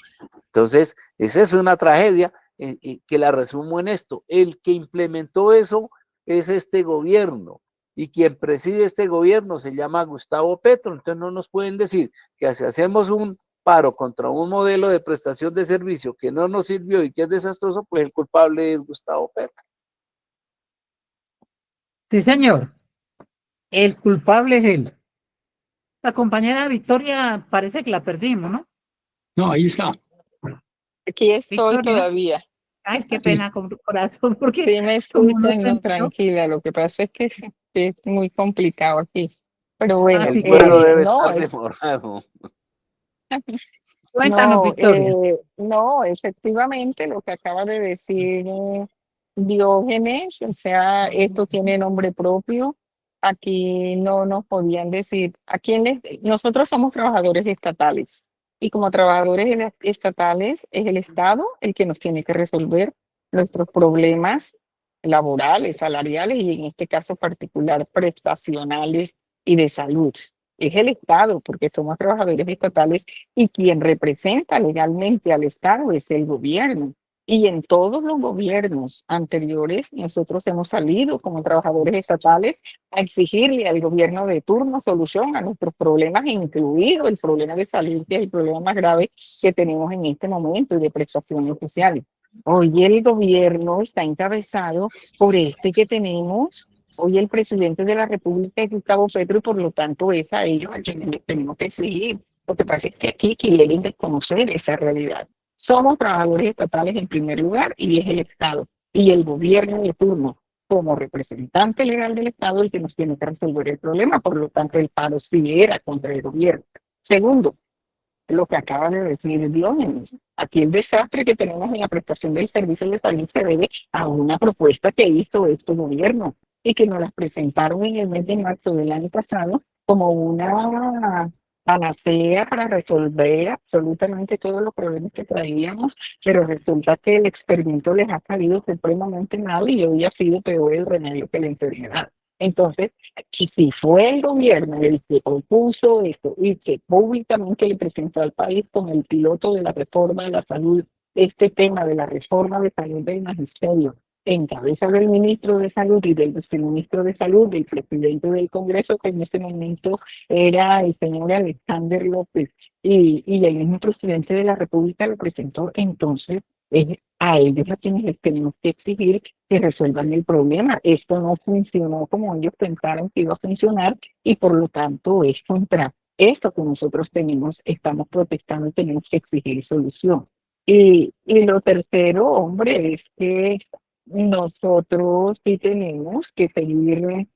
Entonces, esa es una tragedia que la resumo en esto. El que implementó eso es este gobierno y quien preside este gobierno se llama Gustavo Petro. Entonces no nos pueden decir que si hacemos un paro contra un modelo de prestación de servicio que no nos sirvió y que es desastroso, pues el culpable es Gustavo Petro. Sí, señor. El culpable es él. La compañera Victoria parece que la perdimos, ¿no? No, ahí está. Aquí estoy Victoria. todavía. Ay, qué Sí. pena con tu corazón, porque Sí me como no escuchan, te no, entendió. tranquila. Lo que pasa es que es muy complicado aquí. Pero bueno, Así El vuelo que, debe no, estar demorado. cuéntanos, Victoria. No, efectivamente lo que acaba de decir Diógenes, o sea, esto tiene nombre propio. Aquí no nos podían decir, nosotros somos trabajadores estatales y como trabajadores estatales es el Estado el que nos tiene que resolver nuestros problemas laborales, salariales y en este caso particular prestacionales y de salud. Es el Estado porque somos trabajadores estatales y quien representa legalmente al Estado es el gobierno. Y en todos los gobiernos anteriores, nosotros hemos salido como trabajadores estatales a exigirle al gobierno de turno solución a nuestros problemas, incluido el problema de salud, que es el problema más grave que tenemos en este momento y de prestaciones sociales. Hoy el gobierno está encabezado por este que tenemos. Hoy el presidente de la República es Gustavo Petro y por lo tanto es a ellos a quienes les tenemos que seguir. Lo que pasa es que aquí quieren desconocer esa realidad. Somos trabajadores estatales en primer lugar y es el Estado y el gobierno de turno como representante legal del Estado el que nos tiene que resolver el problema. Por lo tanto, el paro sí era contra el gobierno. Segundo, lo que acaba de decir Diógenes. Aquí el desastre que tenemos en la prestación del servicio de salud se debe a una propuesta que hizo este gobierno y que nos las presentaron en el mes de marzo del año pasado como una panacea para resolver absolutamente todos los problemas que traíamos, pero resulta que el experimento les ha salido supremamente mal y hoy ha sido peor el remedio que la enfermedad. Entonces, si fue el gobierno el que propuso esto y que públicamente le presentó al país con el piloto de la reforma de la salud, este tema de la reforma de salud del magisterio, en cabeza del ministro de Salud y del viceministro de Salud, del presidente del Congreso, que en ese momento era el señor Alexander López, y el mismo presidente de la República lo presentó. Entonces, es a ellos a quienes les tenemos que exigir que resuelvan el problema. Esto no funcionó como ellos pensaron que iba a funcionar, y por lo tanto es contra esto que nosotros estamos protestando y tenemos que exigir solución. Y lo tercero, hombre, es que nosotros sí tenemos que seguir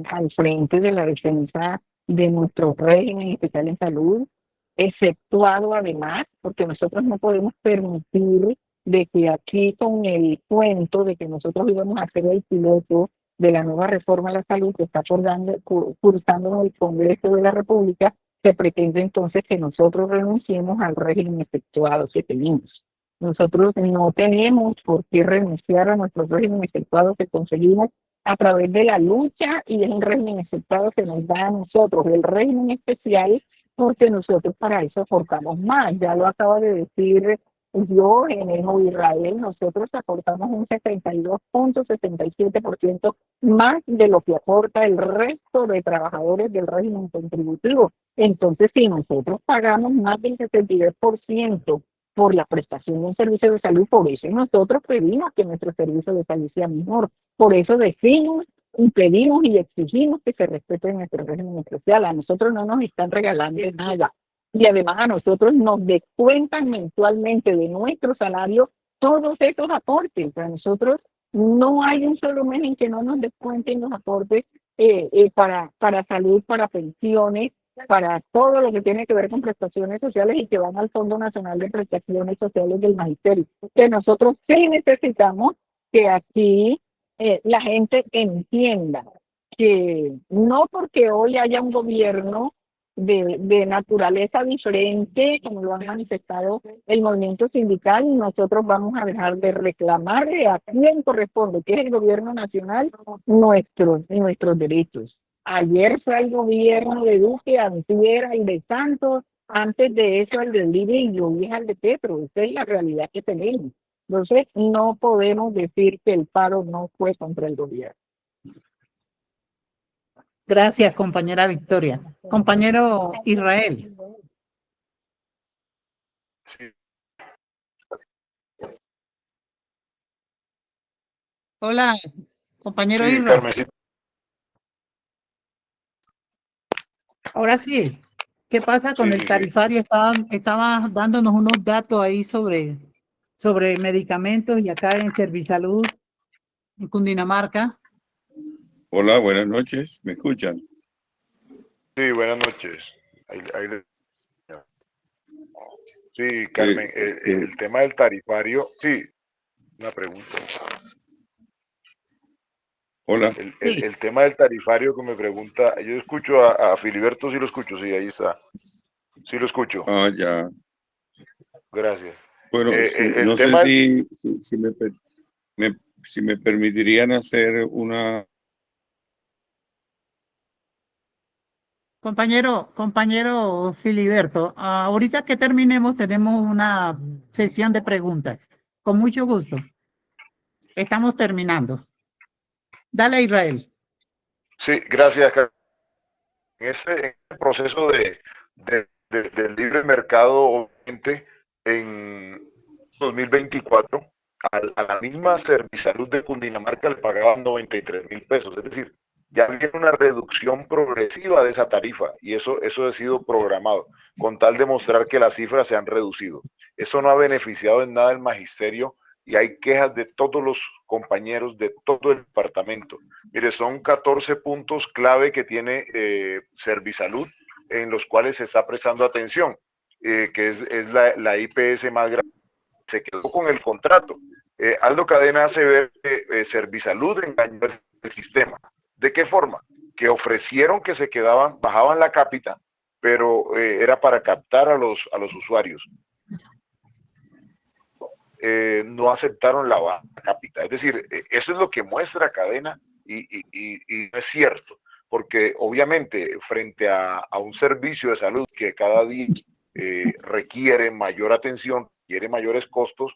al frente de la defensa de nuestro régimen especial en salud, exceptuado además, porque nosotros no podemos permitir de que aquí con el cuento de que nosotros íbamos a hacer el piloto de la nueva reforma a la salud que está cursando en el Congreso de la República, se pretende entonces que nosotros renunciemos al régimen efectuado que tenemos. Nosotros no tenemos por qué renunciar a nuestro régimen efectuado que conseguimos a través de la lucha, y es un régimen efectuado que nos da a nosotros el régimen especial, porque nosotros para eso aportamos más. Ya lo acaba de decir yo en el Israel, nosotros aportamos un 72.77% más de lo que aporta el resto de trabajadores del régimen contributivo. Entonces, si nosotros pagamos más del 72% por la prestación de un servicio de salud, por eso nosotros pedimos que nuestro servicio de salud sea mejor. Por eso decimos y pedimos y exigimos que se respete nuestro régimen especial. A nosotros no nos están regalando nada. Y además a nosotros nos descuentan mensualmente de nuestro salario todos esos aportes. A nosotros no hay un solo mes en que no nos descuenten los aportes para salud, para pensiones, para todo lo que tiene que ver con prestaciones sociales y que van al Fondo Nacional de Prestaciones Sociales del Magisterio. Que nosotros sí necesitamos que aquí la gente entienda que no porque hoy haya un gobierno de naturaleza diferente, como lo han manifestado el movimiento sindical, nosotros vamos a dejar de reclamarle a quien corresponde, que es el gobierno nacional, nuestros derechos. Ayer fue el gobierno de Duque, antier el de Santos, antes de eso el de Libre y hoy es el de Petro. Esa es la realidad que tenemos. Entonces, no podemos decir que el paro no fue contra el gobierno. Gracias, compañera Victoria. Compañero Israel. Sí, Hola, compañero sí, Israel. Carmencita. Ahora sí, ¿qué pasa con Sí, el sí, sí. tarifario? Estaba dándonos unos datos ahí sobre medicamentos y acá en Servisalud, en Cundinamarca. Hola, buenas noches. ¿Me escuchan? Sí, buenas noches. Sí, Carmen, el tema del tarifario, sí, una pregunta. Hola. El tema del tarifario que me pregunta, yo escucho a Filiberto, sí lo escucho, sí, ahí está. Sí lo escucho. Ah, ya. Gracias. Bueno, El no sé tema, si me permitirían hacer una... Compañero Filiberto, ahorita que terminemos tenemos una sesión de preguntas. Con mucho gusto. Estamos terminando. Dale, Israel. sí, gracias, Carmen. En este proceso del libre mercado, obviamente, en 2024, a la misma Servisalud de Cundinamarca le pagaban 93.000 pesos, es decir, ya viene una reducción progresiva de esa tarifa y eso ha sido programado con tal de mostrar que las cifras se han reducido. Eso no ha beneficiado en nada el magisterio y hay quejas de todos los compañeros de todo el departamento. Mire, son 14 puntos clave que tiene Servisalud en los cuales se está prestando atención, que es la IPS más grande. Se quedó con el contrato. Aldo Cadena hace ver que Servisalud engañó el sistema. ¿De qué forma? Que ofrecieron que se quedaban, bajaban la cápita, pero era para captar a los usuarios. No aceptaron la baja cápita. Es decir, eso es lo que muestra Cadena y no es cierto, porque obviamente frente a un servicio de salud que cada día requiere mayor atención, requiere mayores costos,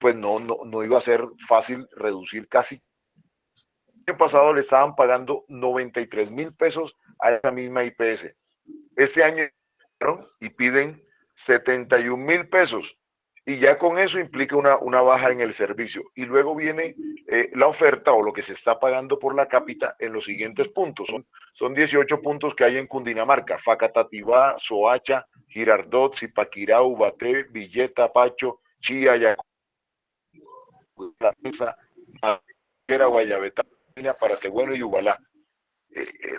pues no iba a ser fácil reducir casi. El año pasado le estaban pagando 93.000 pesos a esa misma IPS. Este año y piden 71.000 pesos. Y ya con eso implica una baja en el servicio. Y luego viene la oferta o lo que se está pagando por la cápita en los siguientes puntos. Son 18 puntos que hay en Cundinamarca: Facatativá, Soacha, Girardot, Zipaquirá, Ubaté, Villeta, Pacho, Chía, Yaco, La Mesa, Guayabetá, Paratehuelo y Ubalá.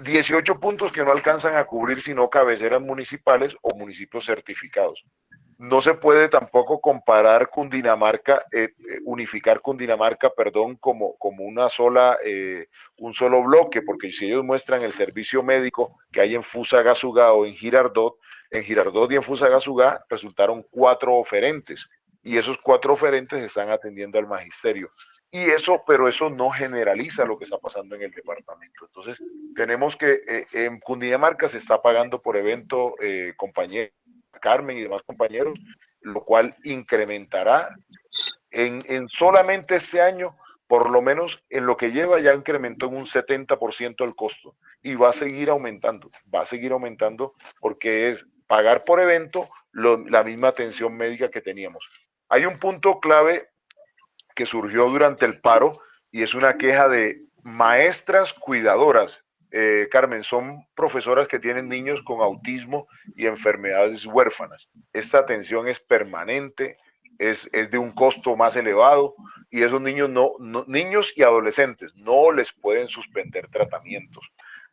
18 puntos que no alcanzan a cubrir sino cabeceras municipales o municipios certificados. No se puede tampoco comparar Cundinamarca, unificar Cundinamarca, como una sola, un solo bloque, porque si ellos muestran el servicio médico que hay en Fusagasugá o en Girardot y en Fusagasugá resultaron 4 oferentes, y esos 4 oferentes están atendiendo al magisterio. Pero eso no generaliza lo que está pasando en el departamento. Entonces, tenemos que, en Cundinamarca se está pagando por evento, compañeros, Carmen y demás compañeros, lo cual incrementará en solamente este año, por lo menos en lo que lleva, ya incrementó en un 70% el costo y va a seguir aumentando porque es pagar por evento la misma atención médica que teníamos. Hay un punto clave que surgió durante el paro y es una queja de maestras cuidadoras. Carmen, son profesoras que tienen niños con autismo y enfermedades huérfanas. Esta atención es permanente, es de un costo más elevado y esos niños niños y adolescentes no les pueden suspender tratamientos.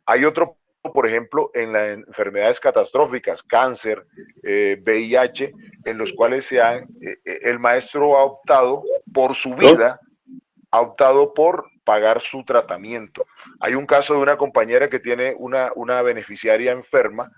Hay otro, por ejemplo, en las enfermedades catastróficas, cáncer, VIH, en los cuales el maestro ha optado por su vida, ha optado por pagar su tratamiento. Hay un caso de una compañera que tiene una beneficiaria enferma,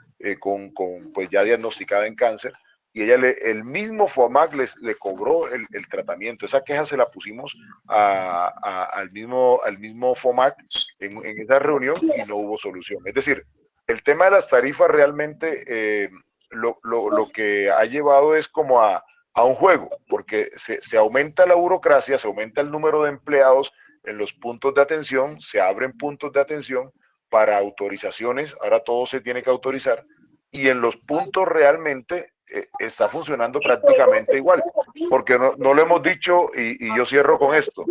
pues ya diagnosticada en cáncer, y ella el mismo FOMAC le cobró el tratamiento. Esa queja se la pusimos al mismo FOMAC en esa reunión y no hubo solución. Es decir, el tema de las tarifas realmente lo que ha llevado es como a un juego, porque se aumenta la burocracia, se aumenta el número de empleados en los puntos de atención, se abren puntos de atención para autorizaciones, ahora todo se tiene que autorizar, y en los puntos realmente está funcionando prácticamente igual, porque no lo hemos dicho, y yo cierro con esto: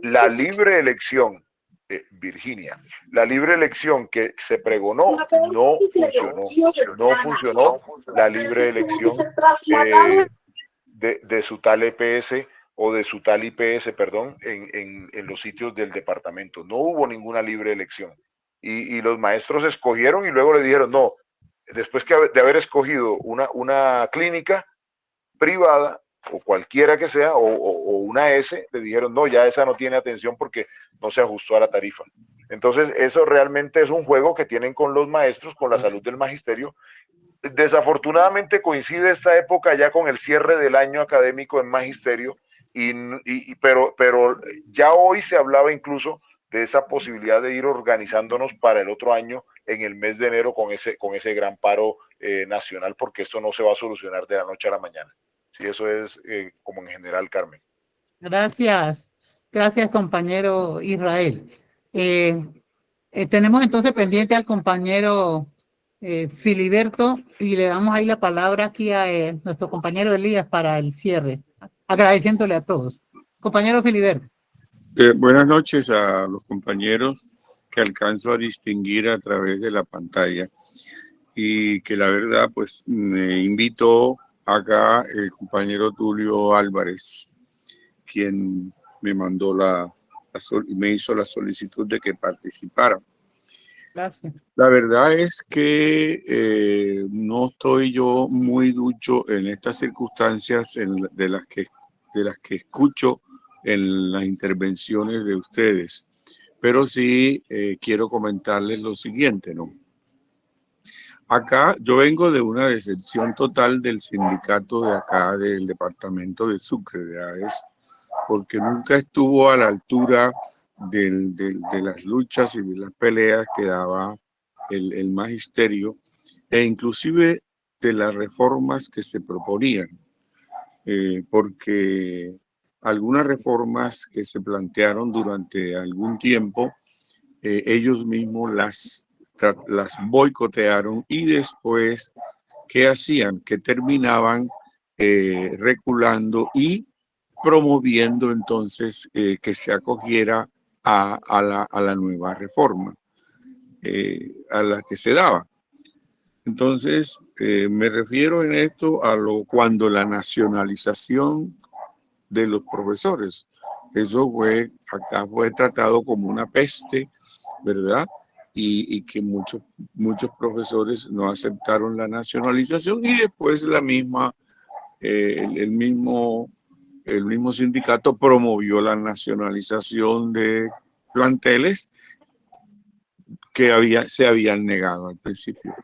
la libre elección, Virginia, la libre elección que se pregonó no funcionó la libre elección de su tal EPS o de su tal IPS, perdón, en los sitios del departamento. No hubo ninguna libre elección. Y los maestros escogieron y luego le dijeron, no, después de haber escogido una clínica privada, o cualquiera que sea, o una S, le dijeron, no, ya esa no tiene atención porque no se ajustó a la tarifa. Entonces, eso realmente es un juego que tienen con los maestros, con la salud del magisterio. Desafortunadamente coincide esta época ya con el cierre del año académico en magisterio, pero ya hoy se hablaba incluso de esa posibilidad de ir organizándonos para el otro año en el mes de enero con ese gran paro nacional, porque esto no se va a solucionar de la noche a la mañana. Sí, eso es como en general, Carmen. Gracias, compañero Israel. Tenemos entonces pendiente al compañero Filiberto y le damos ahí la palabra aquí a nuestro compañero Elías para el cierre, agradeciéndole a todos. Compañero Filiberto. Buenas noches a los compañeros que alcanzo a distinguir a través de la pantalla y que la verdad pues me invitó acá el compañero Tulio Álvarez, quien me mandó me hizo la solicitud de que participara. Gracias. La verdad es que no estoy yo muy ducho en estas circunstancias de las que escucho en las intervenciones de ustedes, pero sí quiero comentarles lo siguiente, ¿no? Acá yo vengo de una decepción total del sindicato de acá del departamento de Sucre, de AES, porque nunca estuvo a la altura de las luchas y de las peleas que daba el magisterio e inclusive de las reformas que se proponían, porque algunas reformas que se plantearon durante algún tiempo, ellos mismos las boicotearon y después, ¿qué hacían? Que terminaban reculando y promoviendo entonces que se acogiera a la nueva reforma a la que se daba. Entonces, me refiero en esto a cuando la nacionalización de los profesores, eso acá fue tratado como una peste, ¿verdad? Y que muchos profesores no aceptaron la nacionalización y después el mismo sindicato promovió la nacionalización de planteles que se habían negado al principio.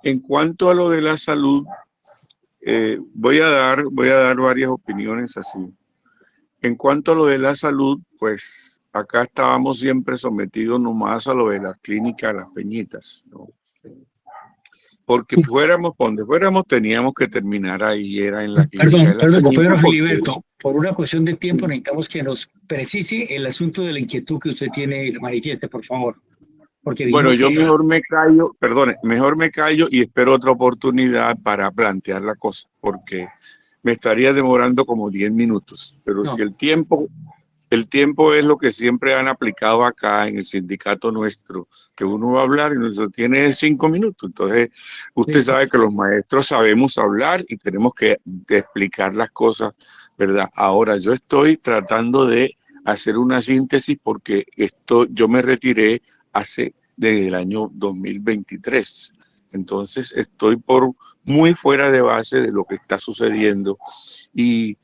En cuanto a lo de la salud, voy a dar varias opiniones así. En cuanto a lo de la salud, pues acá estábamos siempre sometidos nomás a lo de las clínicas, las Peñitas, ¿no? Porque fuéramos donde fuéramos, teníamos que terminar ahí, era en la clínica. Perdón, compañero Filiberto, por una cuestión de tiempo necesitamos que nos precise el asunto de la inquietud que usted tiene y lo manifieste, por favor. Porque bueno, yo mejor me callo y espero otra oportunidad para plantear la cosa, porque me estaría demorando como 10 minutos. Pero si el tiempo es lo que siempre han aplicado acá en el sindicato nuestro, que uno va a hablar y nosotros tiene 5 minutos. Entonces, usted sabe que los maestros sabemos hablar y tenemos que explicar las cosas, ¿verdad? Ahora, yo estoy tratando de hacer una síntesis porque yo me retiré desde el año 2023. Entonces estoy muy fuera de base de lo que está sucediendo y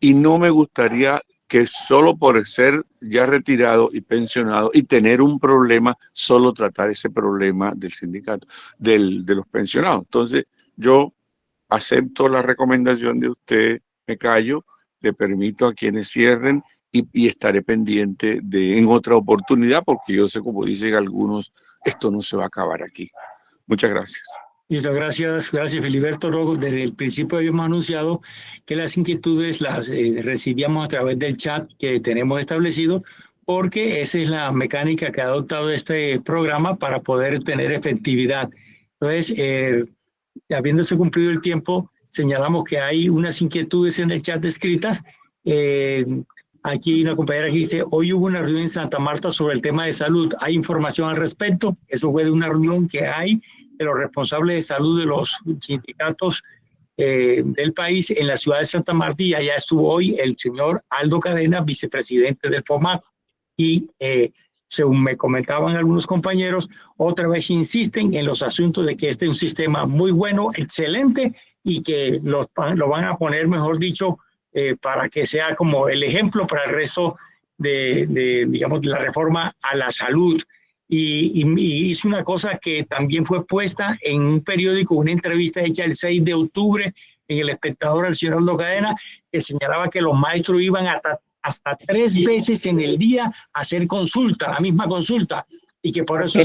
no me gustaría que solo por ser ya retirado y pensionado y tener un problema, solo tratar ese problema del sindicato, de los pensionados. Entonces yo acepto la recomendación de usted, me callo, le permito a quienes cierren y estaré pendiente en otra oportunidad, porque yo sé, como dicen algunos, esto no se va a acabar aquí. Muchas gracias. Listo, gracias Filiberto Rogo. Desde el principio habíamos anunciado que las inquietudes las recibíamos a través del chat que tenemos establecido, porque esa es la mecánica que ha adoptado este programa para poder tener efectividad. Entonces, habiéndose cumplido el tiempo, señalamos que hay unas inquietudes en el chat escritas. Aquí una compañera que dice, hoy hubo una reunión en Santa Marta sobre el tema de salud. ¿Hay información al respecto? Eso fue de una reunión que hay de los responsables de salud de los sindicatos del país en la ciudad de Santa Marta, y allá estuvo hoy el señor Aldo Cadena, vicepresidente del FOMAC. Y según me comentaban algunos compañeros, otra vez insisten en los asuntos de que este es un sistema muy bueno, excelente, y que lo van a poner, mejor dicho, para que sea como el ejemplo para el resto digamos, de la reforma a la salud. Y hizo una cosa que también fue puesta en un periódico, una entrevista hecha el 6 de octubre en El Espectador al señor Aldo Cadena, que señalaba que los maestros iban hasta 3 veces en el día a hacer consulta, la misma consulta, y que por eso,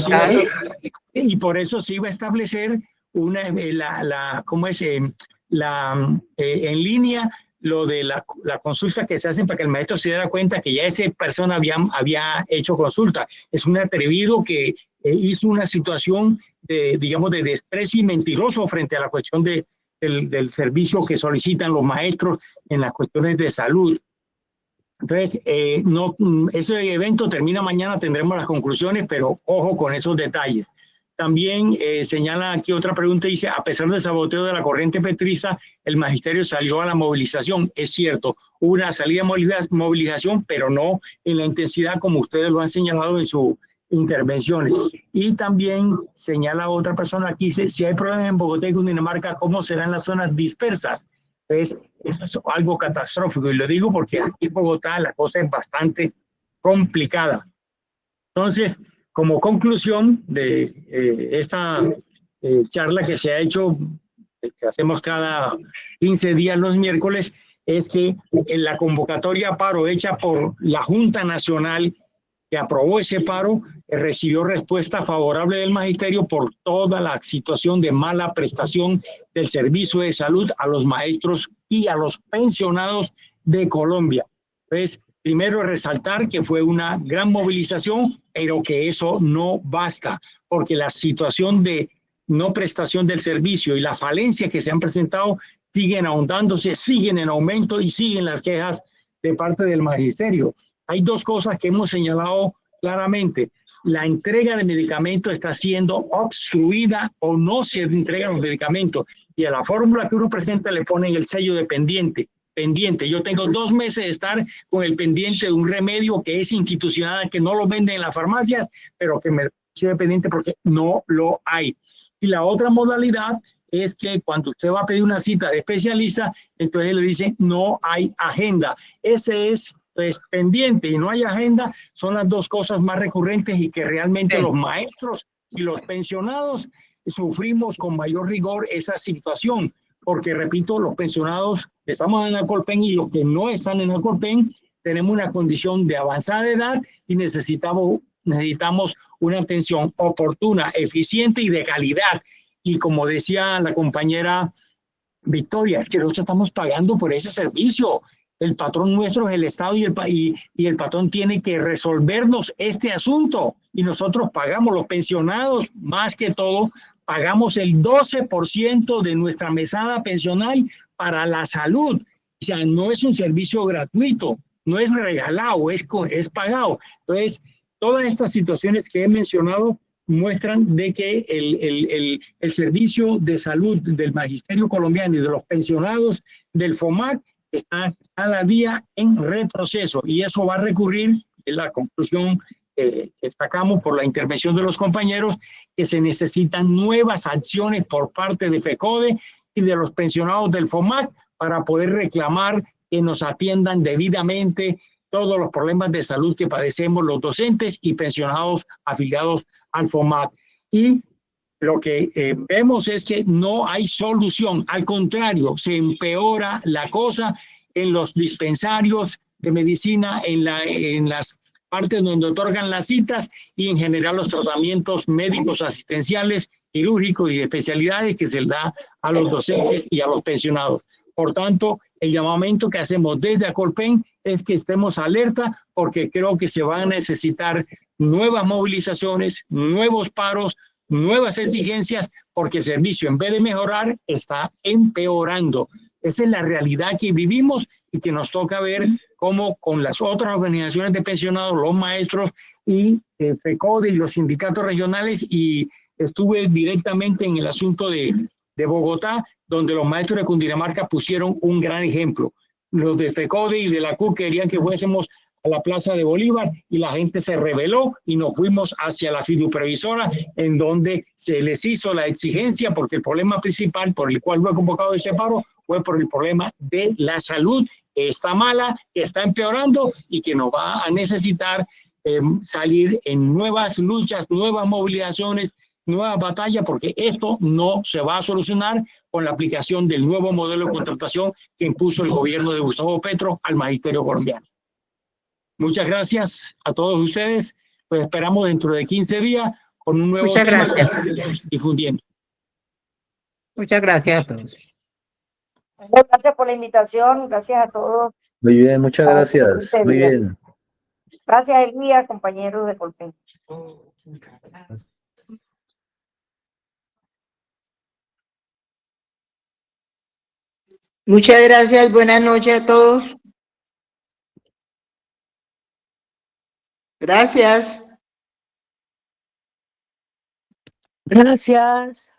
se iba a establecer en línea lo de la consulta que se hacen para que el maestro se diera cuenta que ya esa persona había hecho consulta. Es un atrevido que hizo una situación digamos, de desprecio y mentiroso frente a la cuestión del servicio que solicitan los maestros en las cuestiones de salud. Entonces, ese evento termina mañana, tendremos las conclusiones, pero ojo con esos detalles. También señala aquí otra pregunta, dice, a pesar del saboteo de la corriente petrista, el magisterio salió a la movilización. Es cierto, hubo una salida de movilización, pero no en la intensidad como ustedes lo han señalado en sus intervenciones. Y también señala otra persona aquí, dice, si hay problemas en Bogotá y Cundinamarca, ¿cómo serán las zonas dispersas? Entonces, eso es algo catastrófico, y lo digo porque aquí en Bogotá la cosa es bastante complicada. Entonces, como conclusión de esta charla que se ha hecho, que hacemos cada 15 días los miércoles, es que en la convocatoria a paro hecha por la Junta Nacional que aprobó ese paro, recibió respuesta favorable del magisterio por toda la situación de mala prestación del servicio de salud a los maestros y a los pensionados de Colombia. Entonces, primero resaltar que fue una gran movilización, pero que eso no basta, porque la situación de no prestación del servicio y las falencias que se han presentado siguen ahondándose, siguen en aumento y siguen las quejas de parte del magisterio. Hay dos cosas que hemos señalado claramente. La entrega de medicamentos está siendo obstruida o no se entregan los medicamentos y a la fórmula que uno presenta le ponen el sello de pendiente. Yo tengo 2 meses de estar con el pendiente de un remedio que es institucional, que no lo venden en las farmacias, pero que me sirve pendiente porque no lo hay. Y la otra modalidad es que cuando usted va a pedir una cita de especialista, entonces le dicen no hay agenda. Ese es pues, pendiente y no hay agenda, son las dos cosas más recurrentes y que realmente los maestros y los pensionados sufrimos con mayor rigor esa situación, porque repito, los pensionados estamos en Acolpen y los que no están en Acolpen tenemos una condición de avanzada edad y necesitamos una atención oportuna, eficiente y de calidad. Y como decía la compañera Victoria, es que nosotros estamos pagando por ese servicio. El patrón nuestro es el Estado y el patrón tiene que resolvernos este asunto. Y nosotros pagamos, los pensionados, más que todo, pagamos el 12% de nuestra mesada pensional para la salud. O sea, no es un servicio gratuito, no es regalado, es pagado. Entonces, todas estas situaciones que he mencionado muestran de que el servicio de salud del magisterio colombiano y de los pensionados del FOMAC está cada día en retroceso y eso va a recurrir en la conclusión que sacamos por la intervención de los compañeros, que se necesitan nuevas acciones por parte de FECODE y de los pensionados del FOMAC para poder reclamar que nos atiendan debidamente todos los problemas de salud que padecemos los docentes y pensionados afiliados al FOMAC. Y lo que vemos es que no hay solución, al contrario, se empeora la cosa en los dispensarios de medicina, en las partes donde otorgan las citas y en general los tratamientos médicos asistenciales, quirúrgicos y de especialidades que se les da a los docentes y a los pensionados. Por tanto, el llamamiento que hacemos desde Acolpen es que estemos alerta porque creo que se van a necesitar nuevas movilizaciones, nuevos paros, nuevas exigencias, porque el servicio en vez de mejorar está empeorando. Esa es la realidad que vivimos y que nos toca ver cómo con las otras organizaciones de pensionados, los maestros y FECODE y los sindicatos regionales, y estuve directamente en el asunto de Bogotá, donde los maestros de Cundinamarca pusieron un gran ejemplo. Los de FECODE y de la CUT querían que fuésemos a la Plaza de Bolívar y la gente se rebeló y nos fuimos hacia la fiduprevisora en donde se les hizo la exigencia porque el problema principal por el cual fue convocado ese paro fue por el problema de la salud que está mala, que está empeorando y que nos va a necesitar salir en nuevas luchas, nuevas movilizaciones, nueva batalla, porque esto no se va a solucionar con la aplicación del nuevo modelo de contratación que impuso el gobierno de Gustavo Petro al magisterio colombiano. Muchas gracias a todos ustedes. Pues esperamos dentro de 15 días con un nuevo tema que seguiremos difundiendo. Muchas gracias a todos. Gracias por la invitación. Gracias a todos. Muy bien, muchas gracias. Muy bien. Gracias, Elías, compañeros de Colpen. Muchas gracias, buenas noches a todos. Gracias. Gracias.